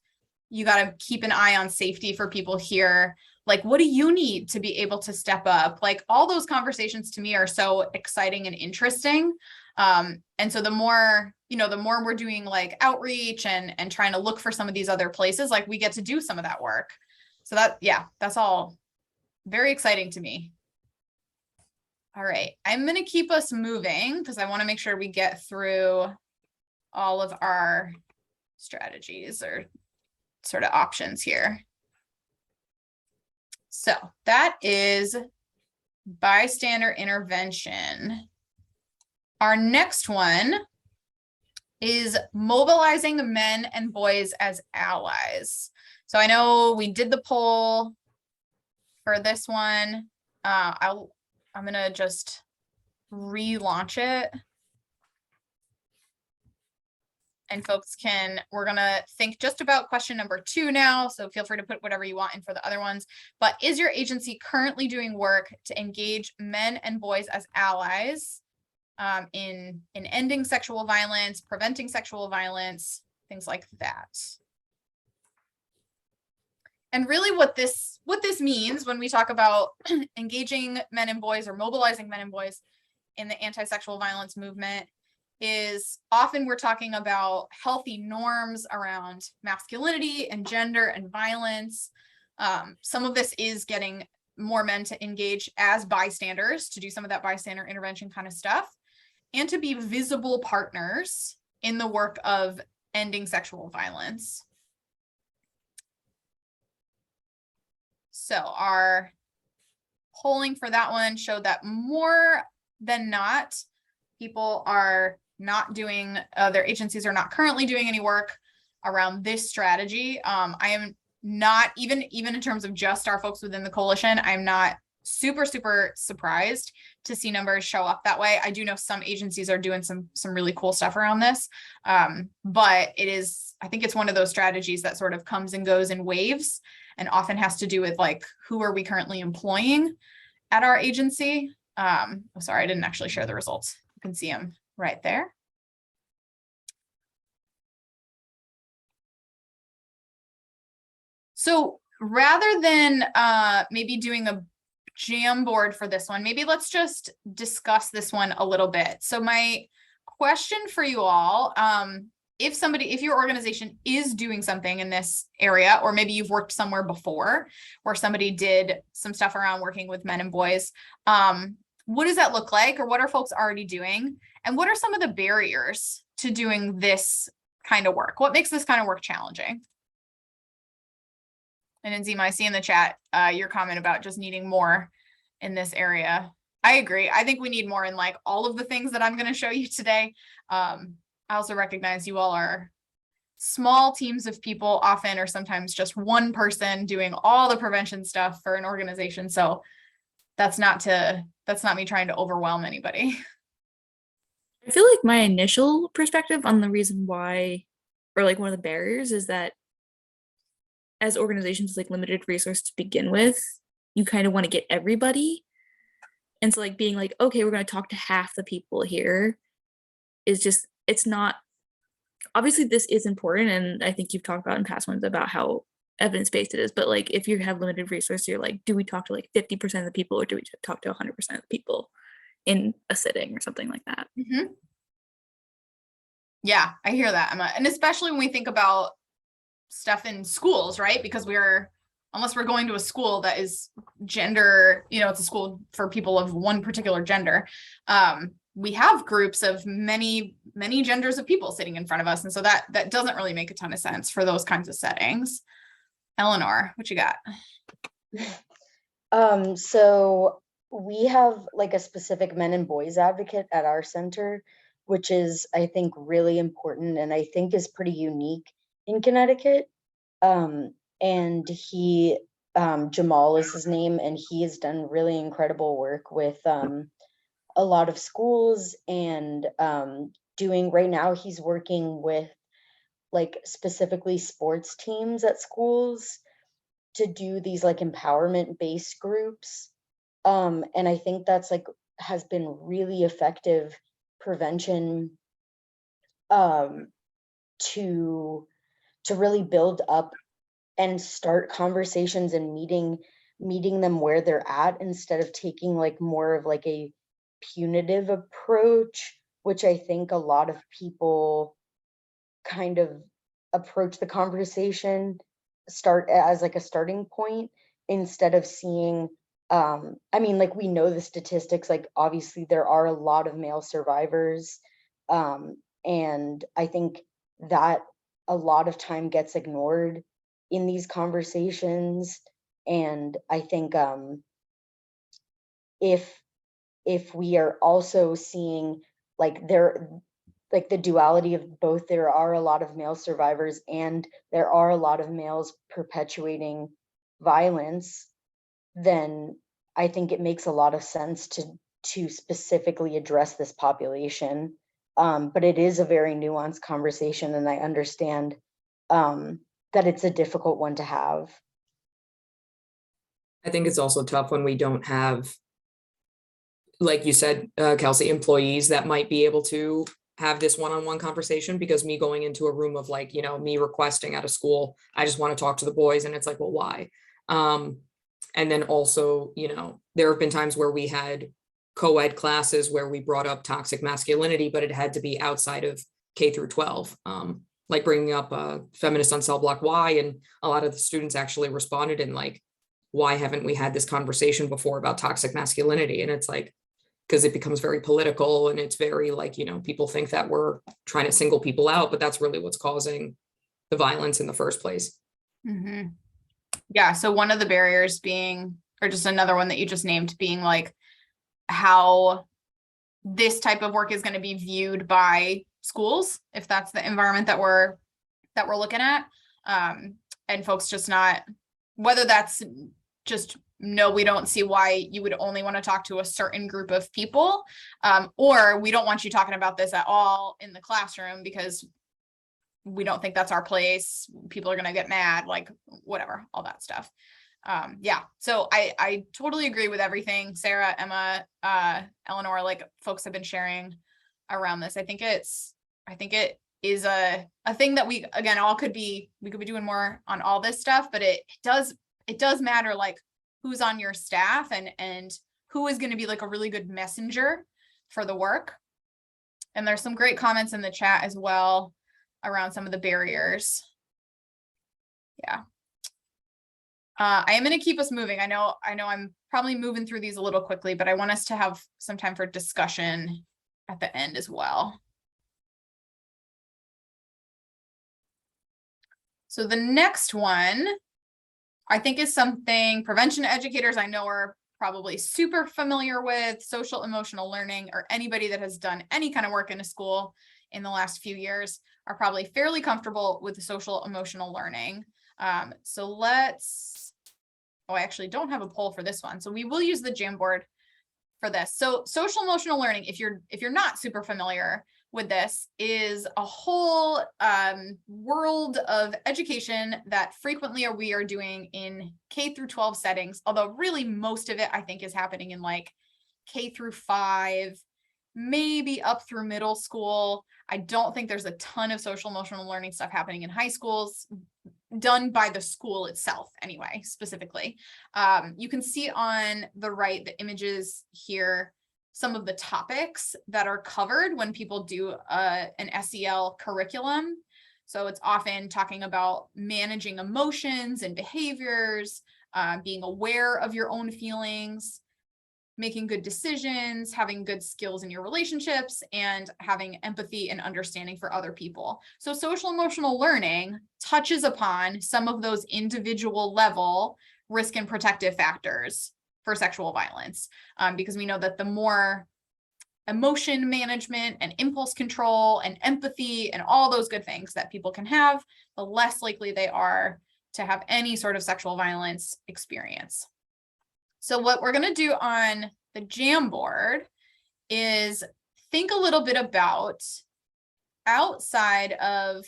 you got to keep an eye on safety for people here. Like, what do you need to be able to step up? Like all those conversations to me are so exciting and interesting. And so the more we're doing like outreach and trying to look for some of these other places, like we get to do some of that work. So that's all very exciting to me. All right, I'm going to keep us moving because I want to make sure we get through all of our strategies or sort of options here. So that is bystander intervention. Our next one is mobilizing men and boys as allies. So I know we did the poll for this one. I'm gonna just relaunch it. And folks we're gonna think just about question number 2 now. So feel free to put whatever you want in for the other ones. But is your agency currently doing work to engage men and boys as allies in ending sexual violence, preventing sexual violence, things like that? And really what this means when we talk about engaging men and boys or mobilizing men and boys in the anti-sexual violence movement is often we're talking about healthy norms around masculinity and gender and violence. Some of this is getting more men to engage as bystanders, to do some of that bystander intervention kind of stuff, and to be visible partners in the work of ending sexual violence. So our polling for that one showed that more than not, people are not doing, their agencies are not currently doing any work around this strategy. I am not, even in terms of just our folks within the coalition, I'm not super, super surprised to see numbers show up that way. I do know some agencies are doing some really cool stuff around this. But I think it's one of those strategies that sort of comes and goes in waves and often has to do with like, who are we currently employing at our agency? Sorry, I didn't actually share the results. You can see them right there. So rather than maybe doing a Jamboard for this one, maybe let's just discuss this one a little bit. So my question for you all, if your organization is doing something in this area, or maybe you've worked somewhere before where somebody did some stuff around working with men and boys, what does that look like? Or what are folks already doing? And what are some of the barriers to doing this kind of work? What makes this kind of work challenging? And Nzima, I see in the chat your comment about just needing more in this area. I agree. I think we need more in like all of the things that I'm going to show you today. I also recognize you all are small teams of people often, or sometimes just one person doing all the prevention stuff for an organization. So that's not me trying to overwhelm anybody. I feel like my initial perspective on the reason why, or like one of the barriers, is that as organizations with like limited resources to begin with, you kind of want to get everybody. And so like being like, okay, we're going to talk to half the people here is just, it's not, obviously this is important. And I think you've talked about in past ones about how evidence-based it is, but like if you have limited resources, you're like, do we talk to like 50% of the people, or do we talk to 100% of the people in a sitting or something like that? Mm-hmm. Yeah, I hear that, Emma. And especially when we think about stuff in schools, right? Because unless we're going to a school that is gender, it's a school for people of one particular gender. We have groups of many, many genders of people sitting in front of us. And so that doesn't really make a ton of sense for those kinds of settings. Eleanor, what you got? So we have like a specific men and boys advocate at our center, which is, I think, really important and I think is pretty unique in Connecticut. And he, Jamal is his name, and he has done really incredible work with a lot of schools and right now he's working with like specifically sports teams at schools to do these like empowerment based groups. And I think that's like has been really effective prevention to really build up and start conversations and meeting them where they're at, instead of taking like more of like a punitive approach, which I think a lot of people kind of approach the conversation start as like a starting point, instead of seeing I mean, like, we know the statistics, like obviously there are a lot of male survivors, and I think that a lot of time gets ignored in these conversations. And I think if we are also seeing like the duality of both, there are a lot of male survivors and there are a lot of males perpetuating violence, then I think it makes a lot of sense to specifically address this population. But it is a very nuanced conversation, and I understand that it's a difficult one to have. I think it's also tough when we don't have, like you said, Kelsey, employees that might be able to have this one-on-one conversation, because me going into a room of like, me requesting at a school, I just want to talk to the boys, and it's like, well, why? And then also, there have been times where we had co-ed classes where we brought up toxic masculinity, but it had to be outside of K through 12, like bringing up Feminist on Cell Block Y, and a lot of the students actually responded in like, why haven't we had this conversation before about toxic masculinity? And it's like, because it becomes very political, and it's very like, people think that we're trying to single people out, but that's really what's causing the violence in the first place. Mm-hmm. Yeah. So one of the barriers being, or just another one that you just named, being like how this type of work is going to be viewed by schools, if that's the environment that we're looking at, and folks just not, whether that's just no, we don't see why you would only want to talk to a certain group of people. Or we don't want you talking about this at all in the classroom because we don't think that's our place. People are going to get mad, like whatever, all that stuff. Yeah, so I totally agree with everything Sarah, Emma, Eleanor, like folks have been sharing around this. I think it is a thing that we could be doing more on all this stuff, but it does matter like who's on your staff and who is going to be like a really good messenger for the work. And there's some great comments in the chat as well around some of the barriers. Yeah. I am going to keep us moving. I know I'm probably moving through these a little quickly, but I want us to have some time for discussion at the end as well. So the next one, I think, is something prevention educators I know are probably super familiar with. Social emotional learning, or anybody that has done any kind of work in a school in the last few years are probably fairly comfortable with the social emotional learning. So let's, I actually don't have a poll for this one. So we will use the Jamboard for this. So social emotional learning, if you're not super familiar with this, is a whole world of education that frequently we are doing in K through 12 settings, although really most of it I think is happening in like K through 5, maybe up through middle school. I don't think there's a ton of social emotional learning stuff happening in high schools, done by the school itself anyway, specifically. You can see on the right, the images here, some of the topics that are covered when people do an SEL curriculum. So it's often talking about managing emotions and behaviors, being aware of your own feelings, making good decisions, having good skills in your relationships, and having empathy and understanding for other people. So social emotional learning touches upon some of those individual level risk and protective factors for sexual violence, because we know that the more emotion management and impulse control and empathy and all those good things that people can have, the less likely they are to have any sort of sexual violence experience. So what we're going to do on the Jamboard is think a little bit about outside of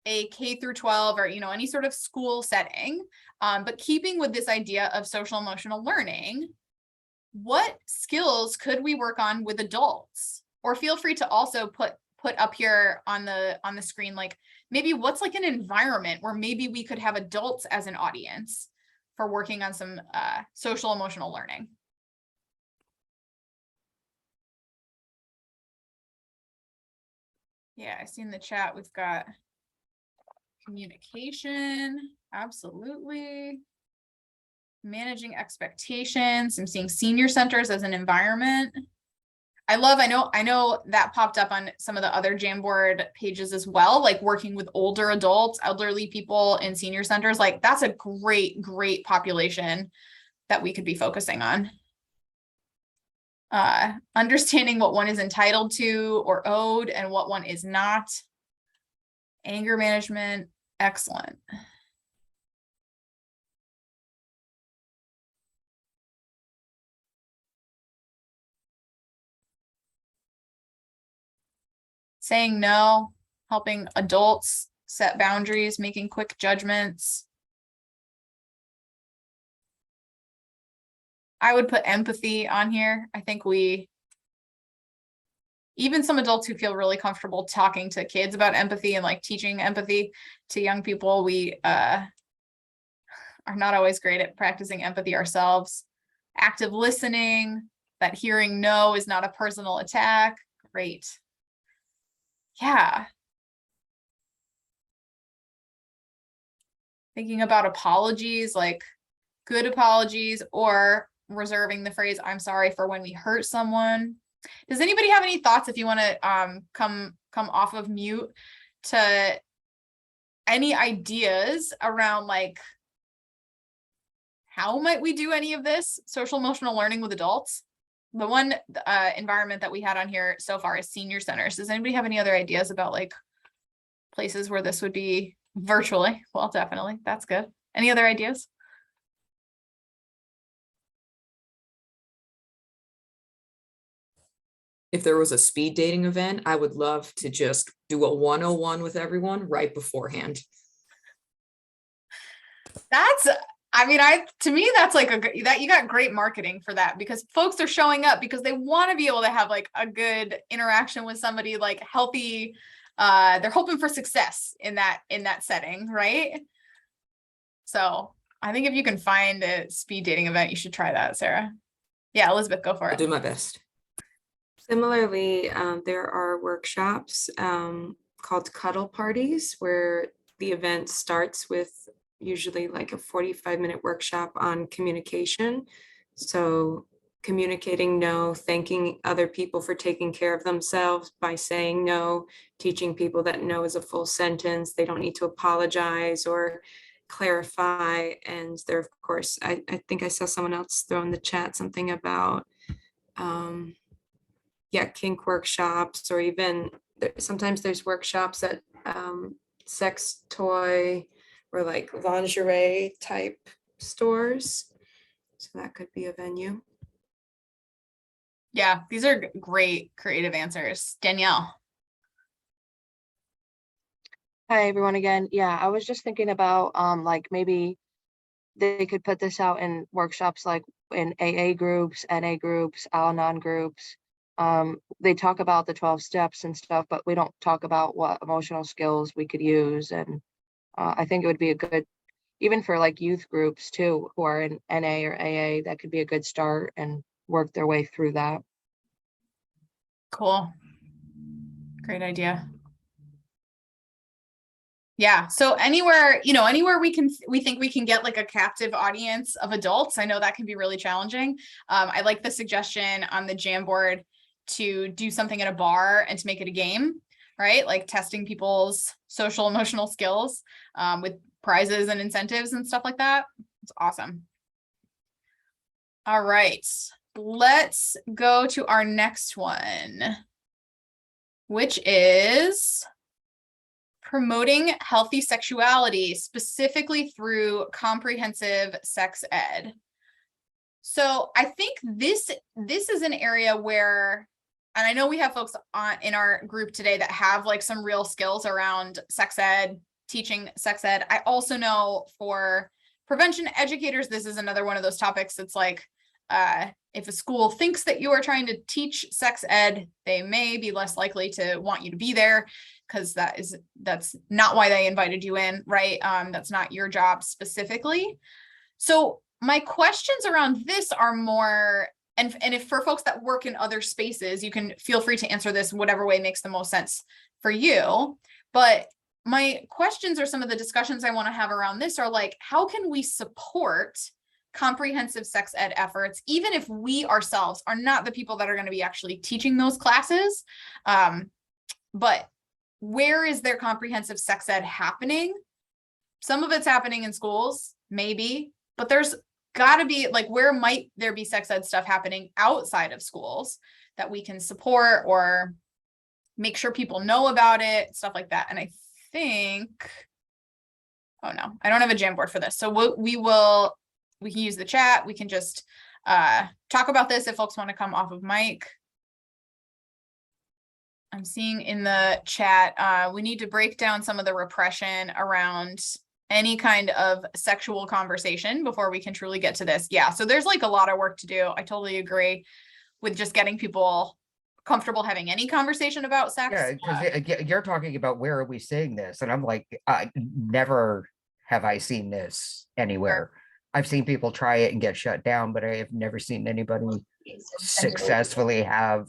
a K through 12 or, any sort of school setting, but keeping with this idea of social emotional learning, what skills could we work on with adults? Or feel free to also put up here on the screen, like maybe what's like an environment where maybe we could have adults as an audience for working on some social emotional learning. Yeah, I see in the chat we've got communication, absolutely. Managing expectations. I'm seeing senior centers as an environment. I know that popped up on some of the other Jamboard pages as well, like working with older adults, elderly people in senior centers. Like that's a great population that we could be focusing on. Understanding what one is entitled to or owed and what one is not. Anger management, excellent. Saying no, helping adults set boundaries, making quick judgments. I would put empathy on here. I think even some adults who feel really comfortable talking to kids about empathy and like teaching empathy to young people, we are not always great at practicing empathy ourselves. Active listening, that hearing no is not a personal attack. Great. Yeah. Thinking about apologies, like good apologies, or reserving the phrase, I'm sorry, for when we hurt someone. Does anybody have any thoughts, if you want to come off of mute, to any ideas around like how might we do any of this social emotional learning with adults? The one environment that we had on here so far is senior centers. Does anybody have any other ideas about like places where this would be virtually? Well, definitely. That's good. Any other ideas? If there was a speed dating event, I would love to just do a 101 with everyone right beforehand. That's, I mean, to me, that's like that you got great marketing for that, because folks are showing up because they want to be able to have like a good interaction with somebody, like healthy, they're hoping for success in that setting, right? So I think if you can find a speed dating event, you should try that, Sarah. Yeah, Elizabeth, go for I'll it. do my best. Similarly, there are workshops called cuddle parties where the event starts with usually like a 45-minute workshop on communication. So communicating no, thanking other people for taking care of themselves by saying no, teaching people that no is a full sentence. They don't need to apologize or clarify. And there, of course, I think I saw someone else throw in the chat something about kink workshops, or even sometimes there's workshops at sex toy or like lingerie type stores. So that could be a venue. Yeah, these are great creative answers. Danielle. Hi, everyone again. Yeah, I was just thinking about like maybe they could put this out in workshops like in AA groups, NA groups, Al-Anon groups. They talk about the 12 steps and stuff, but we don't talk about what emotional skills we could use. And I think it would be a good, even for like youth groups too, who are in NA or AA, that could be a good start and work their way through that. Cool. Great idea. Yeah. So anywhere we think we can get like a captive audience of adults. I know that can be really challenging. I like the suggestion on the Jamboard to do something at a bar and to make it a game, right? Like testing people's social emotional skills with prizes and incentives and stuff like that. It's awesome. All right, let's go to our next one, which is promoting healthy sexuality, specifically through comprehensive sex ed. So I think this is an area where, and I know we have folks in our group today that have like some real skills around sex ed, teaching sex ed. I also know for prevention educators, this is another one of those topics that's like, if a school thinks that you are trying to teach sex ed, they may be less likely to want you to be there, because that's not why they invited you in, right? That's not your job specifically. So my questions around this are more, and if for folks that work in other spaces, you can feel free to answer this whatever way makes the most sense for you. But my questions, or some of the discussions I want to have around this, are like, how can we support comprehensive sex ed efforts, even if we ourselves are not the people that are going to be actually teaching those classes? But where is their comprehensive sex ed happening? Some of it's happening in schools, maybe, but there's got to be like, where might there be sex ed stuff happening outside of schools that we can support or make sure people know about it, stuff like that. And I think, oh no, I don't have a Jamboard for this. So we can use the chat. We can just talk about this if folks want to come off of mic. I'm seeing in the chat, we need to break down some of the repression around any kind of sexual conversation before we can truly get to this. Yeah, so there's like a lot of work to do. I totally agree with just getting people comfortable having any conversation about sex. Yeah, because you're talking about where are we seeing this? And I'm like, never have I seen this anywhere. I've seen people try it and get shut down, but I have never seen anybody successfully have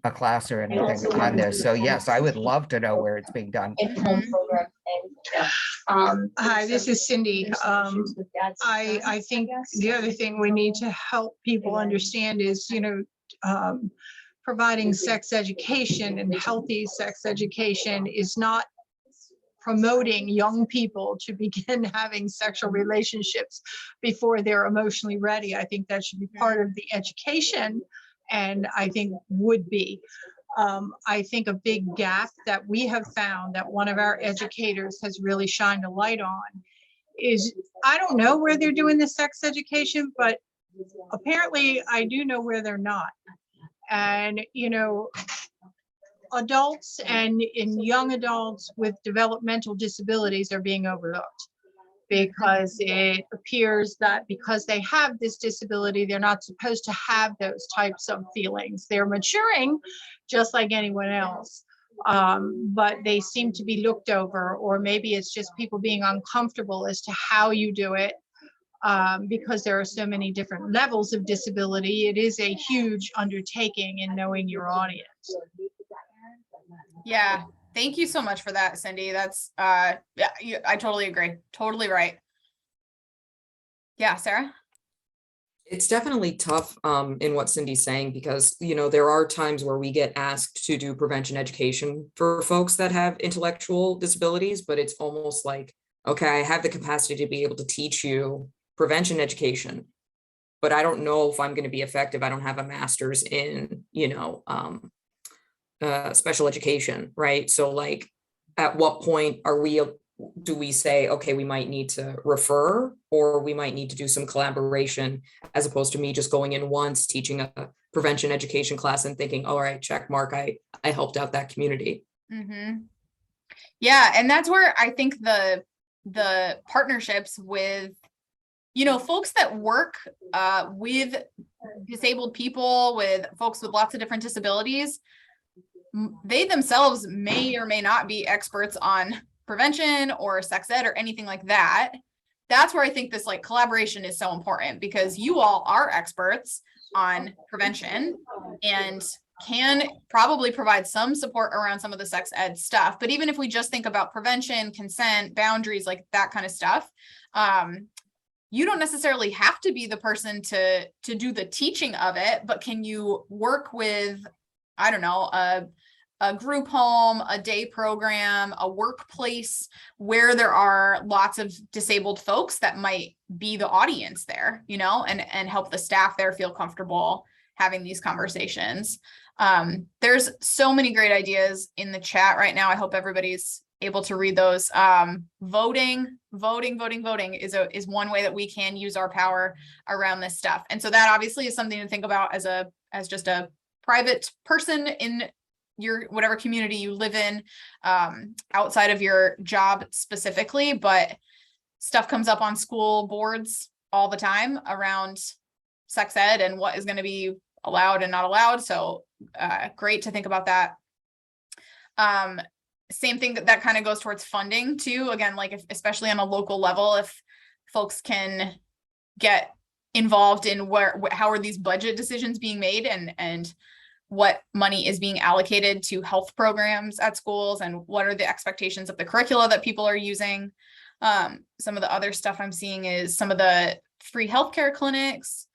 a class or anything on this. So yes, I would love to know where it's being done. Hi, this is Cindy. I think the other thing we need to help people understand is, providing sex education and healthy sex education is not promoting young people to begin having sexual relationships before they're emotionally ready. I think that should be part of the education, and I think would be. I think a big gap that we have found that one of our educators has really shined a light on is, I don't know where they're doing the sex education, but apparently I do know where they're not. And, you know, adults and young adults with developmental disabilities are being overlooked, because it appears that because they have this disability, they're not supposed to have those types of feelings. They're maturing just like anyone else. But they seem to be looked over, or maybe it's just people being uncomfortable as to how you do it. Because there are so many different levels of disability, it is a huge undertaking in knowing your audience. Yeah, thank you so much for that, Cindy. That's yeah, I totally agree. Totally right. Yeah, Sarah? It's definitely tough in what Cindy's saying, because, you know, there are times where we get asked to do prevention education for folks that have intellectual disabilities, but it's almost like, okay, I have the capacity to be able to teach you prevention education, but I don't know if I'm going to be effective. I don't have a master's in, you know, special education, right? So like, at what point do we say, okay, we might need to refer, or we might need to do some collaboration, as opposed to me just going in once, teaching a prevention education class and thinking, all right, check mark, I helped out that community. Mm-hmm. Yeah, and that's where I think the partnerships with, you know, folks that work with disabled people, with folks with lots of different disabilities, they themselves may or may not be experts on prevention or sex ed or anything like that. That's where I think this like collaboration is so important, because you all are experts on prevention and can probably provide some support around some of the sex ed stuff. But even if we just think about prevention, consent, boundaries, like that kind of stuff, you don't necessarily have to be the person to do the teaching of it, but can you work with, I don't know, a group home, a day program, a workplace where there are lots of disabled folks that might be the audience there, you know, and help the staff there feel comfortable having these conversations. There's so many great ideas in the chat right now. I hope everybody's able to read those. Voting is one way that we can use our power around this stuff. And so that obviously is something to think about as just a private person in your whatever community you live in, outside of your job specifically, but stuff comes up on school boards all the time around sex ed and what is going to be allowed and not allowed. So great to think about that. Same thing that kind of goes towards funding too. Again, like especially on a local level, if folks can get involved in how are these budget decisions being made, and what money is being allocated to health programs at schools, and what are the expectations of the curricula that people are using. Some of the other stuff I'm seeing is some of the free healthcare clinics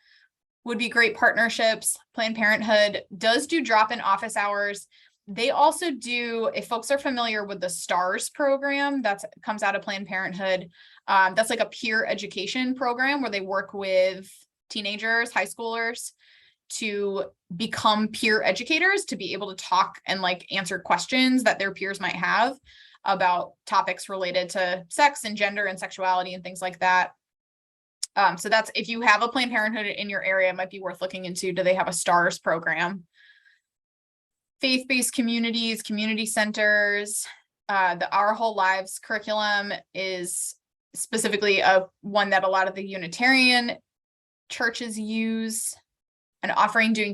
would be great partnerships. Planned Parenthood does do drop-in office hours. They also do, if folks are familiar with the STARS program, that comes out of Planned Parenthood. That's like a peer education program where they work with teenagers, high schoolers, to become peer educators, to be able to talk and like answer questions that their peers might have about topics related to sex and gender and sexuality and things like that. So that's, if you have a Planned Parenthood in your area, it might be worth looking into. Do they have a STARS program? Faith-based communities, community centers, the Our Whole Lives curriculum is specifically one that a lot of the Unitarian churches use, and offering to do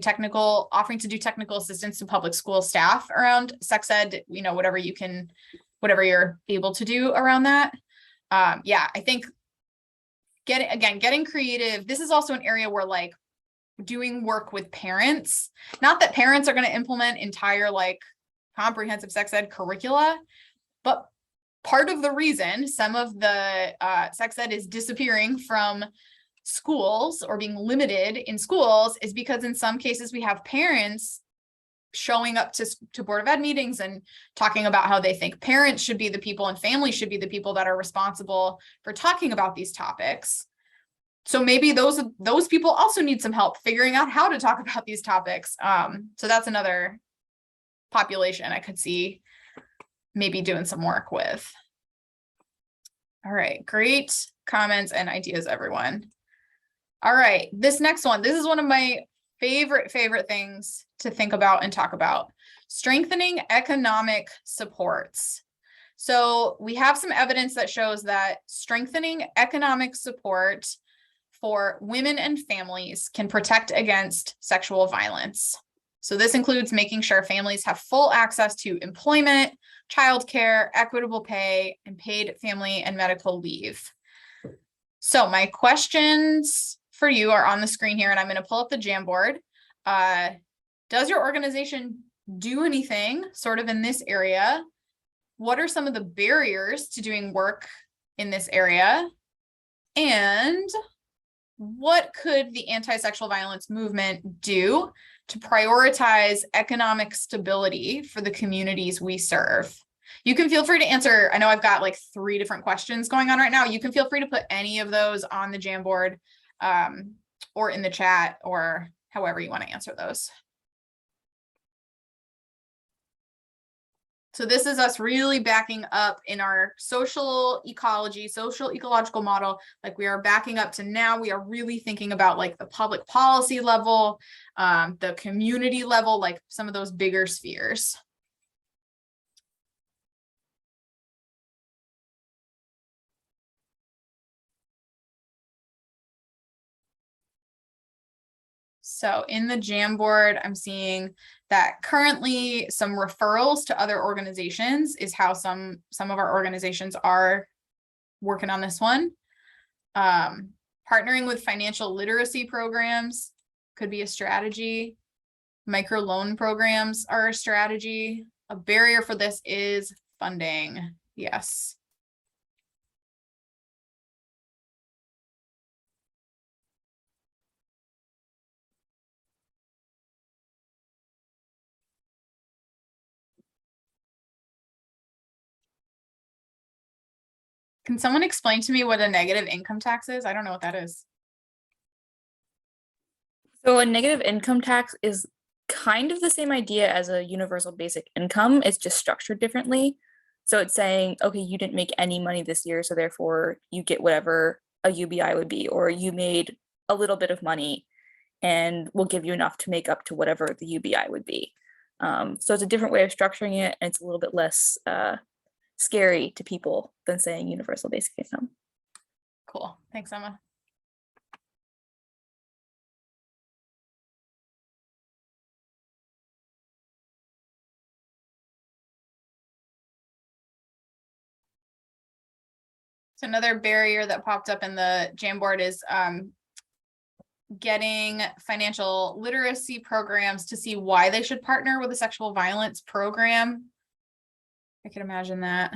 technical assistance to public school staff around sex ed, you know, whatever you're able to do around that. Yeah, I think getting creative. This is also an area where like doing work with parents, not that parents are going to implement entire like comprehensive sex ed curricula, but part of the reason some of the sex ed is disappearing from schools or being limited in schools is because in some cases we have parents showing up to Board of Ed meetings and talking about how they think parents should be the people and families should be the people that are responsible for talking about these topics. So maybe those people also need some help figuring out how to talk about these topics. So that's another population I could see maybe doing some work with. All right, great. comments, and ideas, everyone. All right, this next one, this is one of my favorite things to think about and talk about. Strengthening economic supports. So we have some evidence that shows that strengthening economic support for women and families can protect against sexual violence. So this includes making sure families have full access to employment, childcare, equitable pay, and paid family and medical leave. So my questions for you are on the screen here, and I'm going to pull up the Jamboard. Does your organization do anything sort of in this area? What are some of the barriers to doing work in this area? And what could the anti-sexual violence movement do to prioritize economic stability for the communities we serve? You can feel free to answer. I know I've got like 3 different questions going on right now. You can feel free to put any of those on the Jamboard or in the chat, or however you want to answer those. So this is us really backing up in our social ecology, social ecological model. Like we are backing up to now we are really thinking about like the public policy level, the community level, like some of those bigger spheres. So in the Jamboard, I'm seeing that currently some referrals to other organizations is how some of our organizations are working on this one. Partnering with financial literacy programs could be a strategy. Microloan programs are a strategy. A barrier for this is funding. Yes. Can someone explain to me what a negative income tax is? I don't know what that is. So a negative income tax is kind of the same idea as a universal basic income. It's just structured differently. So it's saying, okay, you didn't make any money this year, so therefore you get whatever a UBI would be, or you made a little bit of money and we'll give you enough to make up to whatever the UBI would be. So it's a different way of structuring it, and it's a little bit less scary to people than saying universal basic income. Cool. Thanks, Emma. So another barrier that popped up in the Jamboard is getting financial literacy programs to see why they should partner with a sexual violence program. I can imagine that.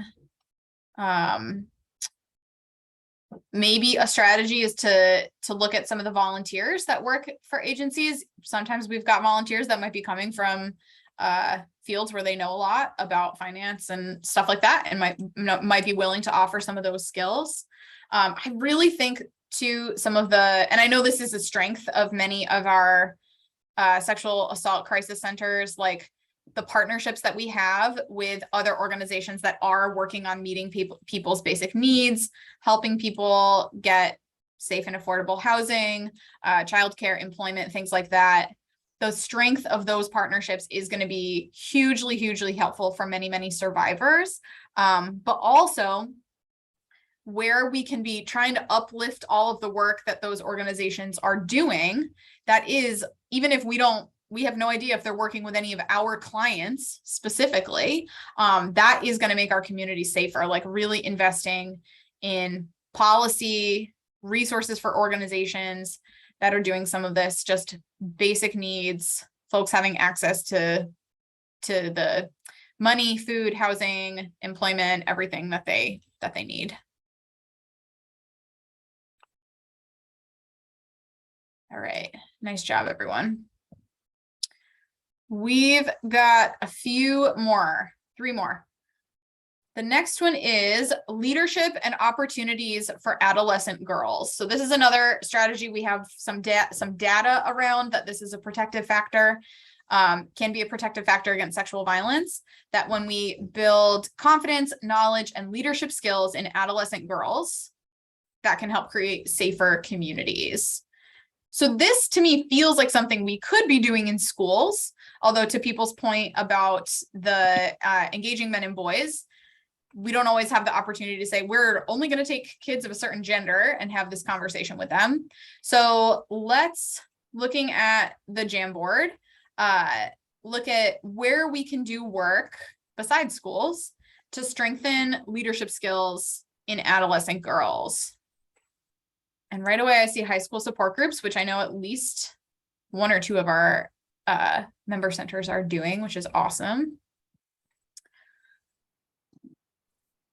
Maybe a strategy is to look at some of the volunteers that work for agencies. Sometimes we've got volunteers that might be coming from fields where they know a lot about finance and stuff like that, and might be willing to offer some of those skills. I really think to some of the, and I know this is a strength of many of our sexual assault crisis centers, like the partnerships that we have with other organizations that are working on meeting people's basic needs, helping people get safe and affordable housing, childcare, employment, things like that. The strength of those partnerships is going to be hugely, hugely helpful for many, many survivors, but also where we can be trying to uplift all of the work that those organizations are doing. That is, even if we have no idea if they're working with any of our clients specifically, that is going to make our community safer, like really investing in policy, resources for organizations that are doing some of this, just basic needs, folks having access to the money, food, housing, employment, everything that they need. All right, nice job, everyone. We've got a few more, 3 more. The next one is leadership and opportunities for adolescent girls. So this is another strategy. We have some data around that this is a protective factor, can be a protective factor against sexual violence, that when we build confidence, knowledge, and leadership skills in adolescent girls, that can help create safer communities. So this to me feels like something we could be doing in schools, although to people's point about the engaging men and boys, we don't always have the opportunity to say we're only going to take kids of a certain gender and have this conversation with them. So let's, looking at the Jamboard, look at where we can do work besides schools to strengthen leadership skills in adolescent girls. And right away, I see high school support groups, which I know at least one or two of our member centers are doing, which is awesome.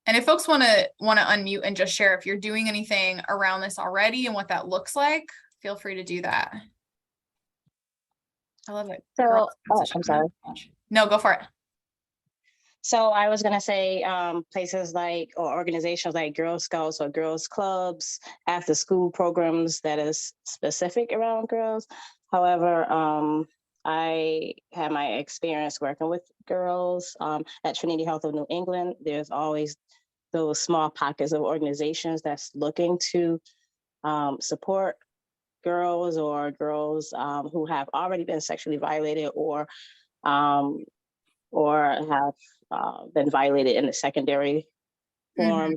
And if folks want to unmute and just share if you're doing anything around this already and what that looks like, feel free to do that. I love it. So, I'm sorry. No, go for it. So I was gonna say places like, or organizations like Girl Scouts or Girls Clubs, after school programs that is specific around girls. However, I had my experience working with girls at Trinity Health of New England. There's always those small pockets of organizations that's looking to support girls or girls who have already been sexually violated or have been violated in the secondary form.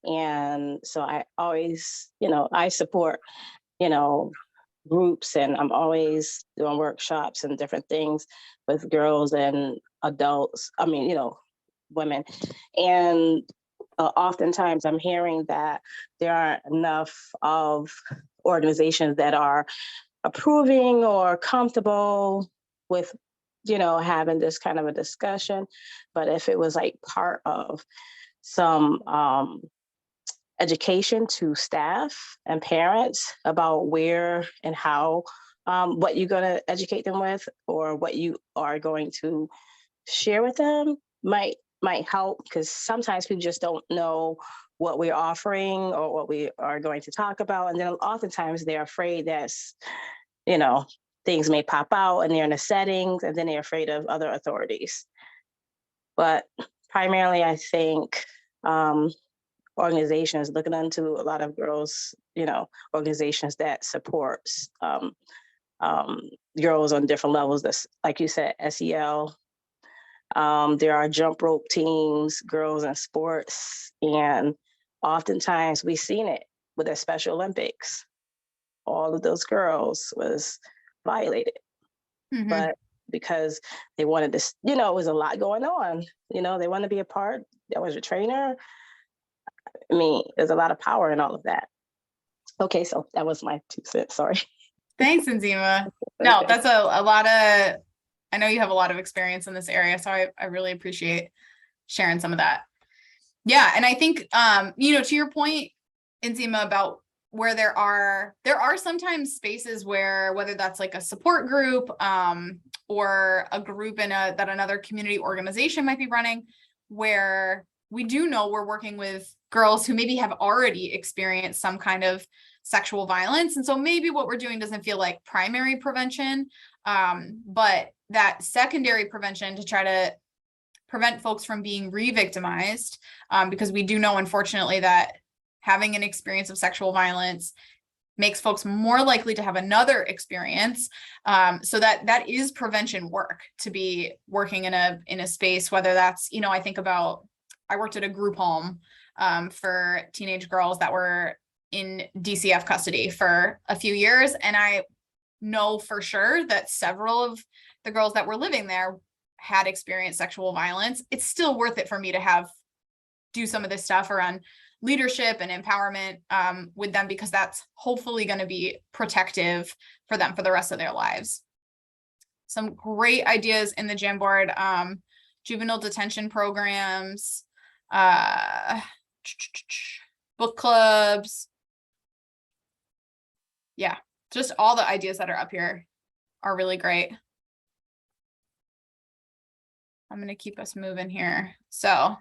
And so I always, I support, groups, and I'm always doing workshops and different things with girls and adults, women. And oftentimes I'm hearing that there aren't enough of organizations that are approving or comfortable with having this kind of a discussion. But if it was like part of some education to staff and parents about where and how, what you're going to educate them with or what you are going to share with them might help, because sometimes people just don't know what we're offering or what we are going to talk about. And then oftentimes they're afraid that, things may pop out and they're in the settings and then they're afraid of other authorities. But primarily, I think organizations looking into a lot of girls, organizations that supports girls on different levels. That's, like you said, SEL. There are jump rope teams, girls in sports, and oftentimes we've seen it with the Special Olympics. All of those girls was violated, but because they wanted this, it was a lot going on. They want to be a part. That was your trainer. I mean, there's a lot of power in all of that. Okay, so that was my 2 cents. Sorry. Thanks, Nzima. No, Okay. that's a lot of, I know you have a lot of experience in this area, so I really appreciate sharing some of that. Yeah, and I think, to your point, Nzima, about where there are sometimes spaces where, whether that's like a support group or a group that another community organization might be running, where we do know we're working with girls who maybe have already experienced some kind of sexual violence. And so maybe what we're doing doesn't feel like primary prevention, but that secondary prevention to try to prevent folks from being re-victimized, because we do know, unfortunately, that having an experience of sexual violence makes folks more likely to have another experience. So that is prevention work, to be working in a space, whether that's, I think about, I worked at a group home for teenage girls that were in DCF custody for a few years. And I know for sure that several of the girls that were living there had experienced sexual violence. It's still worth it for me to do some of this stuff around leadership and empowerment with them, because that's hopefully going to be protective for them for the rest of their lives. Some great ideas in the Jamboard: juvenile detention programs, book clubs. Yeah, just all the ideas that are up here are really great. I'm going to keep us moving here. So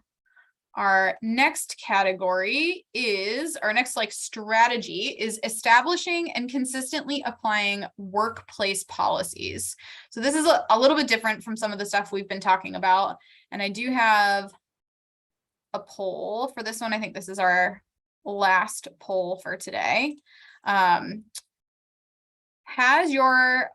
our next category is, our next strategy is establishing and consistently applying workplace policies. So this is a little bit different from some of the stuff we've been talking about. And I do have a poll for this one. I think this is our last poll for today. Has your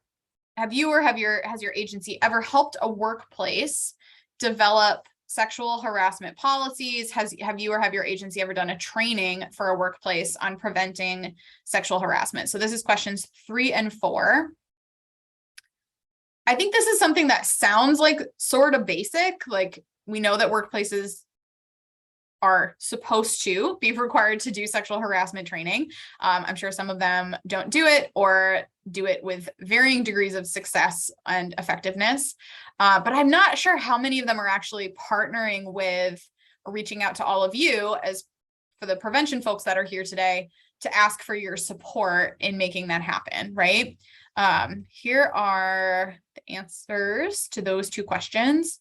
agency ever helped a workplace develop sexual harassment policies? Have you or have your agency ever done a training for a workplace on preventing sexual harassment? So this is questions 3 and 4. I think this is something that sounds like sort of basic. Like, we know that workplaces are supposed to be required to do sexual harassment training. I'm sure some of them don't do it or do it with varying degrees of success and effectiveness. But I'm not sure how many of them are actually partnering with or reaching out to all of you as for the prevention folks that are here today to ask for your support in making that happen, right? Here are the answers to those 2 questions.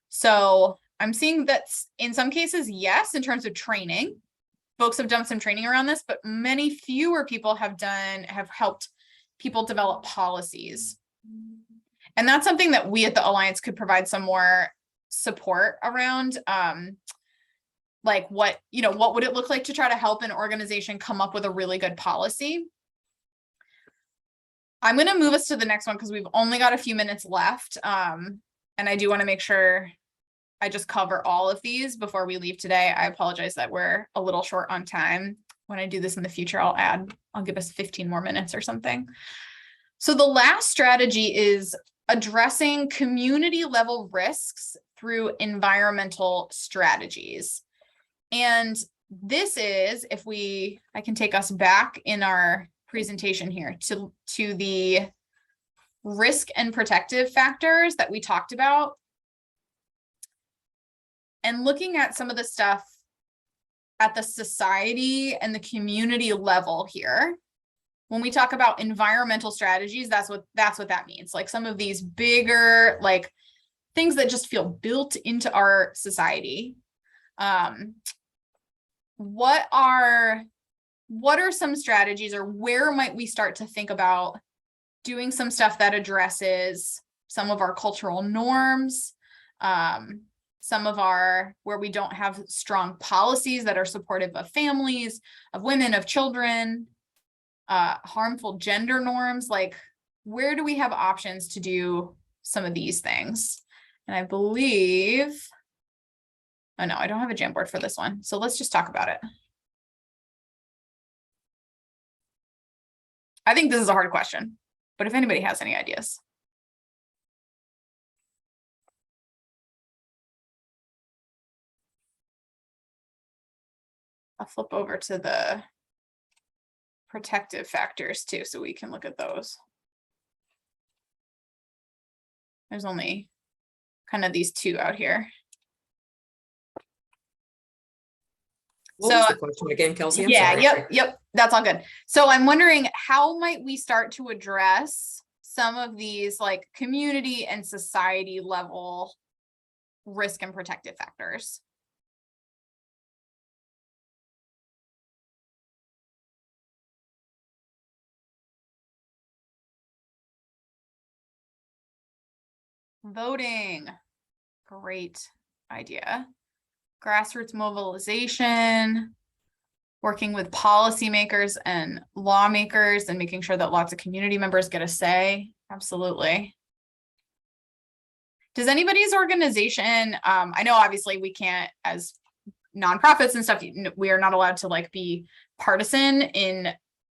So I'm seeing that in some cases, yes, in terms of training, folks have done some training around this, but many fewer people have helped people develop policies. And that's something that we at the Alliance could provide some more support around. Like what would it look like to try to help an organization come up with a really good policy? I'm going to move us to the next one because we've only got a few minutes left. And I do want to make sure I just cover all of these before we leave today. I apologize that we're a little short on time. When I do this in the future, I'll give us 15 more minutes or something. So the last strategy is addressing community level risks through environmental strategies. And this is, I can take us back in our presentation here to the risk and protective factors that we talked about. And looking at some of the stuff at the society and the community level here, when we talk about environmental strategies, that's what that means. Like some of these bigger, like things that just feel built into our society. What are some strategies, or where might we start to think about doing some stuff that addresses some of our cultural norms, some of where we don't have strong policies that are supportive of families, of women, of children, harmful gender norms? Like, where do we have options to do some of these things? And I believe, oh no, I don't have a Jamboard for this one. So let's just talk about it. I think this is a hard question, but if anybody has any ideas. I'll flip over to the protective factors too, so we can look at those. There's only kind of these 2 out here. What was the question again, Kelsey? I'm Yeah, sorry. yep, that's all good. So I'm wondering, how might we start to address some of these like community and society level risk and protective factors? Voting, great idea. Grassroots mobilization, working with policymakers and lawmakers and making sure that lots of community members get a say. Absolutely. Does anybody's organization, I know obviously we can't, as nonprofits and stuff, we are not allowed to like be partisan in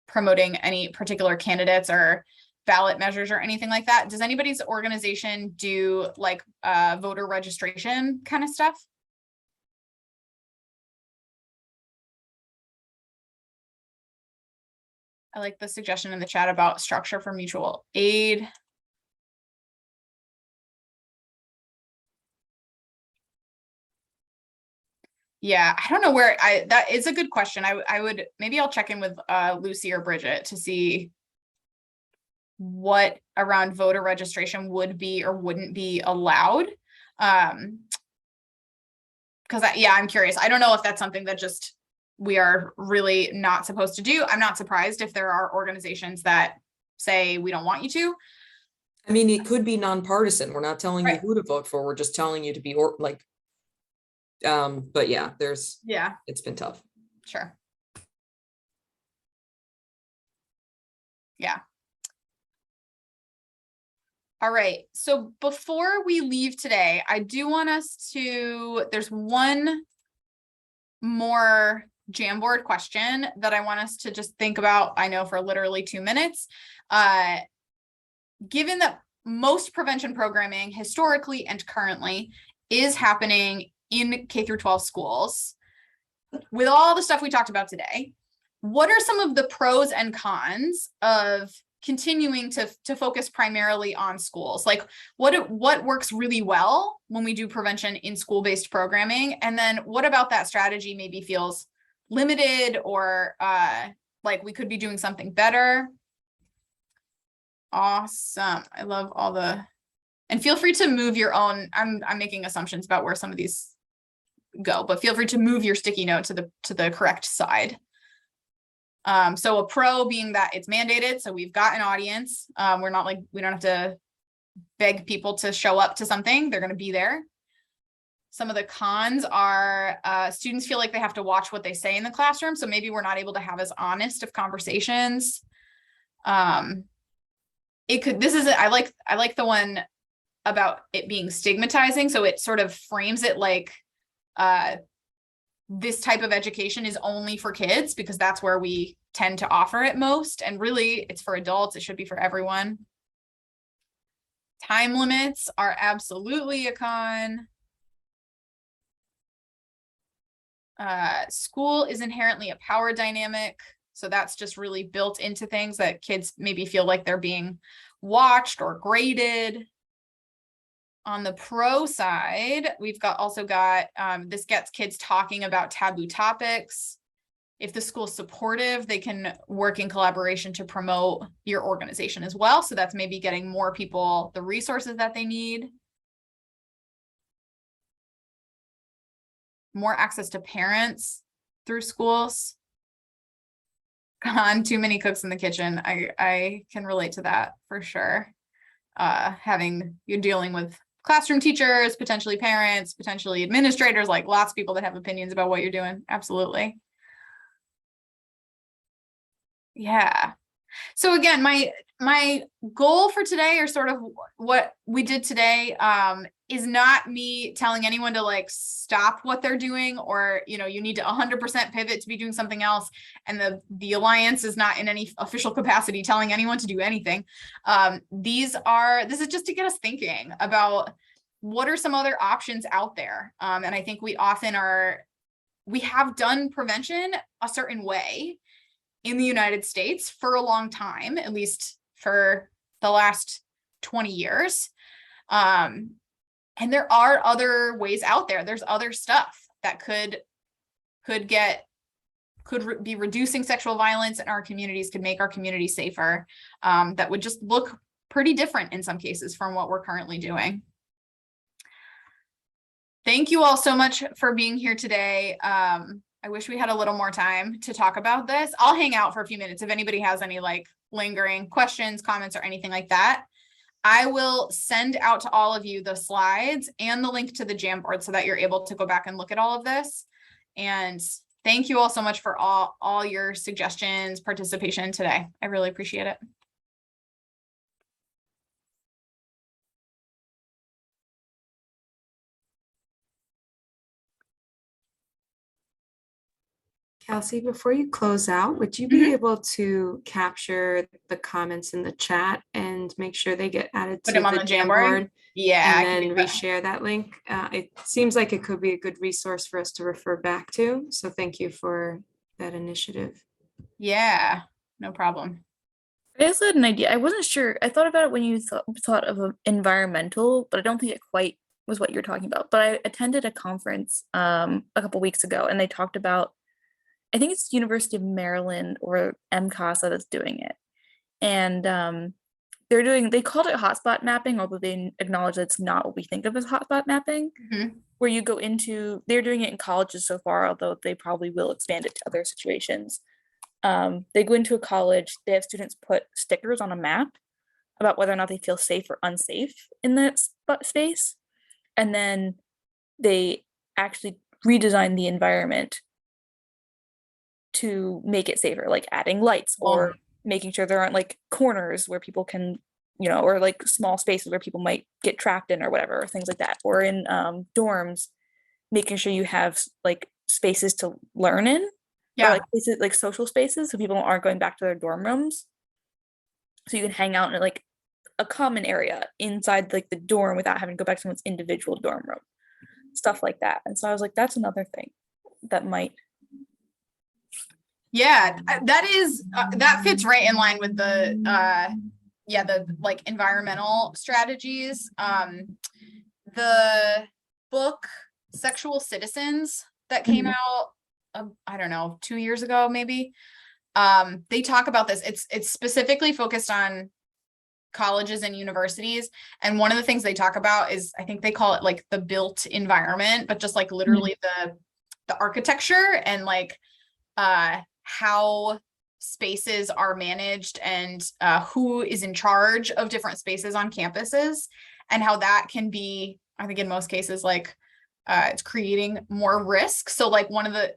promoting any particular candidates or ballot measures or anything like that. Does anybody's organization do like voter registration kind of stuff? I like the suggestion in the chat about structure for mutual aid. Yeah, I don't know where that is a good question. I would, maybe I'll check in with Lucy or Bridget to see what around voter registration would be or wouldn't be allowed. Because I'm curious. I don't know if that's something that just we are really not supposed to do. I'm not surprised if there are organizations that say we don't want you to. I mean, it could be nonpartisan. We're not telling you Right. who to vote for. We're just telling you to be but yeah, it's been tough. Sure. Yeah. All right, so before we leave today, I do want us to, there's one more Jamboard question that I want us to just think about, I know, for literally 2 minutes. Given that most prevention programming historically and currently is happening in K through 12 schools, with all the stuff we talked about today, what are some of the pros and cons of continuing to focus primarily on schools? Like what works really well when we do prevention in school-based programming? And then what about that strategy maybe feels limited or like we could be doing something better? Awesome. I love all the, and feel free to move your own, I'm making assumptions about where some of these go, but feel free to move your sticky note to the correct side. So a pro being that it's mandated, so we've got an audience. We're not like, we don't have to beg people to show up to something, they're going to be there. Some of the cons are students feel like they have to watch what they say in the classroom, so maybe we're not able to have as honest of conversations. It could, this is, I like the one about it being stigmatizing, so it sort of frames it like this type of education is only for kids because that's where we tend to offer it most. And really it's for adults. It should be for everyone. Time limits are absolutely a con. School is inherently a power dynamic. So that's just really built into things that kids maybe feel like they're being watched or graded. On the pro side, we've also got this gets kids talking about taboo topics. If the school's supportive, they can work in collaboration to promote your organization as well. So that's maybe getting more people the resources that they need. More access to parents through schools. Con, too many cooks in the kitchen. I can relate to that for sure. You're dealing with classroom teachers, potentially parents, potentially administrators, like lots of people that have opinions about what you're doing. Absolutely. Yeah. So again, my goal for today, or sort of what we did today, is not me telling anyone to like stop what they're doing, or you need to 100% pivot to be doing something else. And the Alliance is not in any official capacity telling anyone to do anything. This is just to get us thinking about what are some other options out there. And I think we have done prevention a certain way in the United States for a long time, at least for the last 20 years. And there are other ways out there. There's other stuff that could be reducing sexual violence in our communities, could make our community safer, that would just look pretty different in some cases from what we're currently doing. Thank you all so much for being here today. I wish we had a little more time to talk about this. I'll hang out for a few minutes if anybody has any like lingering questions, comments, or anything like that. I will send out to all of you the slides and the link to the Jamboard so that you're able to go back and look at all of this. And thank you all so much for all your suggestions, participation today. I really appreciate it. Kelsey, before you close out, would you be able to capture the comments in the chat and make sure they get added Put to them on the Jamboard? Yeah, I and can then do that. reshare that link? It seems like it could be a good resource for us to refer back to. So thank you for that initiative. Yeah, no problem. I also had an idea. I wasn't sure. I thought about it when you thought of environmental, but I don't think it quite was what you're talking about. But I attended a conference a couple weeks ago, and they talked about, I think it's University of Maryland or MCASA that's doing it. And they called it hotspot mapping, although they acknowledge that it's not what we think of as hotspot mapping, where you go into, they're doing it in colleges so far, although they probably will expand it to other situations. They go into a college, they have students put stickers on a map about whether or not they feel safe or unsafe in that space. And then they actually redesign the environment to make it safer, like adding lights or making sure there aren't like corners where people can, or like small spaces where people might get trapped in or whatever, or things like that. Or in dorms, making sure you have like spaces to learn in, or Yeah, like places like social spaces so people aren't going back to their dorm rooms. So you can hang out in like a common area inside like the dorm without having to go back to someone's individual dorm room. Stuff like that. And so I was like, that's another thing that might. yeah, that fits right in line with the like environmental strategies. The book Sexual Citizens that came out, I don't know, 2 years ago, maybe. They talk about this. It's specifically focused on colleges and universities. And one of the things they talk about is, I think they call it like the built environment, but just like literally the architecture and like how spaces are managed and who is in charge of different spaces on campuses, and how that can be, I think in most cases, like it's creating more risk. So like one of the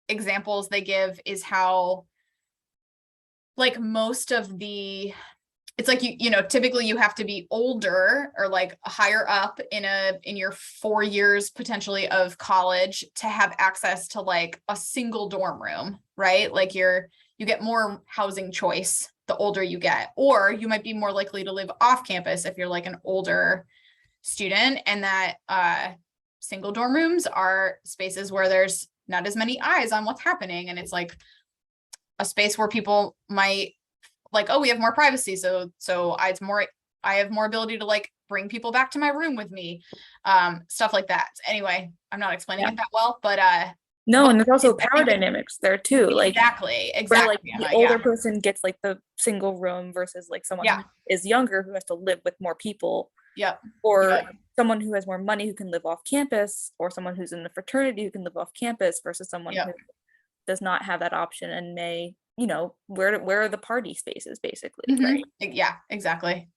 examples they give is how like most of the, it's like typically you have to be older or like higher up in your 4 years potentially of college to have access to like a single dorm room, right? Like you get more housing choice the older you get, or you might be more likely to live off campus if you're like an older student, and that single dorm rooms are spaces where there's not as many eyes on what's happening, and it's like a space where people might like, oh, we have more privacy, so I have more ability to like bring people back to my room with me, stuff like that. Anyway, I'm not explaining it that well, but No, and there's also power dynamics there too. Like exactly, where like Anna, the older person gets like the single room versus like someone Yeah. who is younger who has to live with more people, Yep. or Yeah. someone who has more money who can live off campus, or someone who's in the fraternity who can live off campus versus someone Yep. who does not have that option and may, where are the party spaces basically, Mhm. right? Yeah, exactly.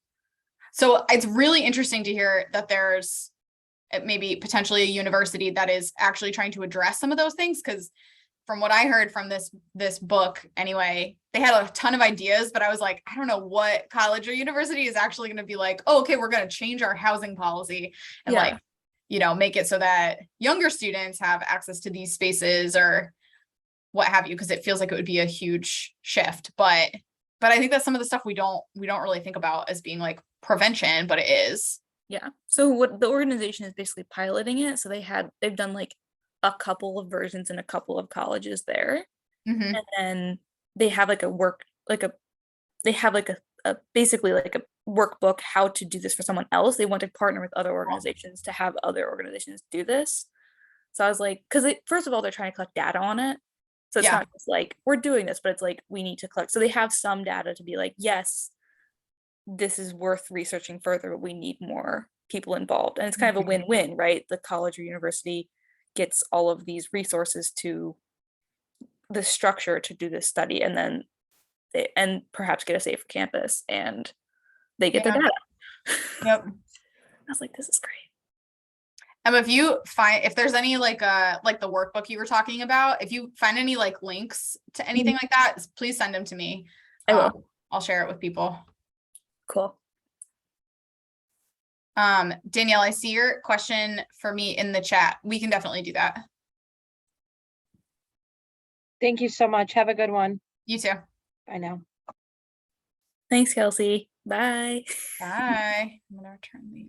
So it's really interesting to hear that there's maybe potentially a university that is actually trying to address some of those things, because from what I heard from this book anyway, they had a ton of ideas, but I was like, I don't know what college or university is actually going to be like, oh, okay, we're going to change our housing policy and Yeah. like, make it so that younger students have access to these spaces or what have you, because it feels like it would be a huge shift. But I think that's some of the stuff we don't really think about as being like prevention, but it is. Yeah. So what the organization is basically piloting it. So they've done like a couple of versions in a couple of colleges there. Mhm. And then they have like basically like a workbook how to do this for someone else. They want to partner with other organizations to have other organizations do this. So I was like, because first of all, they're trying to collect data on it. So it's Yeah. not just like we're doing this, but it's like we need to collect. So they have some data to be like, yes, this is worth researching further, but we need more people involved. And it's kind of a win-win, right? The college or university gets all of these resources to the structure to do this study, and then and perhaps get a safer campus, and they get the Yeah. data. Yep. I was like, this is great. If there's any like the workbook you were talking about, if you find any like links to anything like that, please send them to me. I will. I'll share it with people. Cool. Danielle, I see your question for me in the chat. We can definitely do that. Thank you so much. Have a good one. You too. Bye now. Thanks, Kelsey. Bye. Bye. I'm gonna return the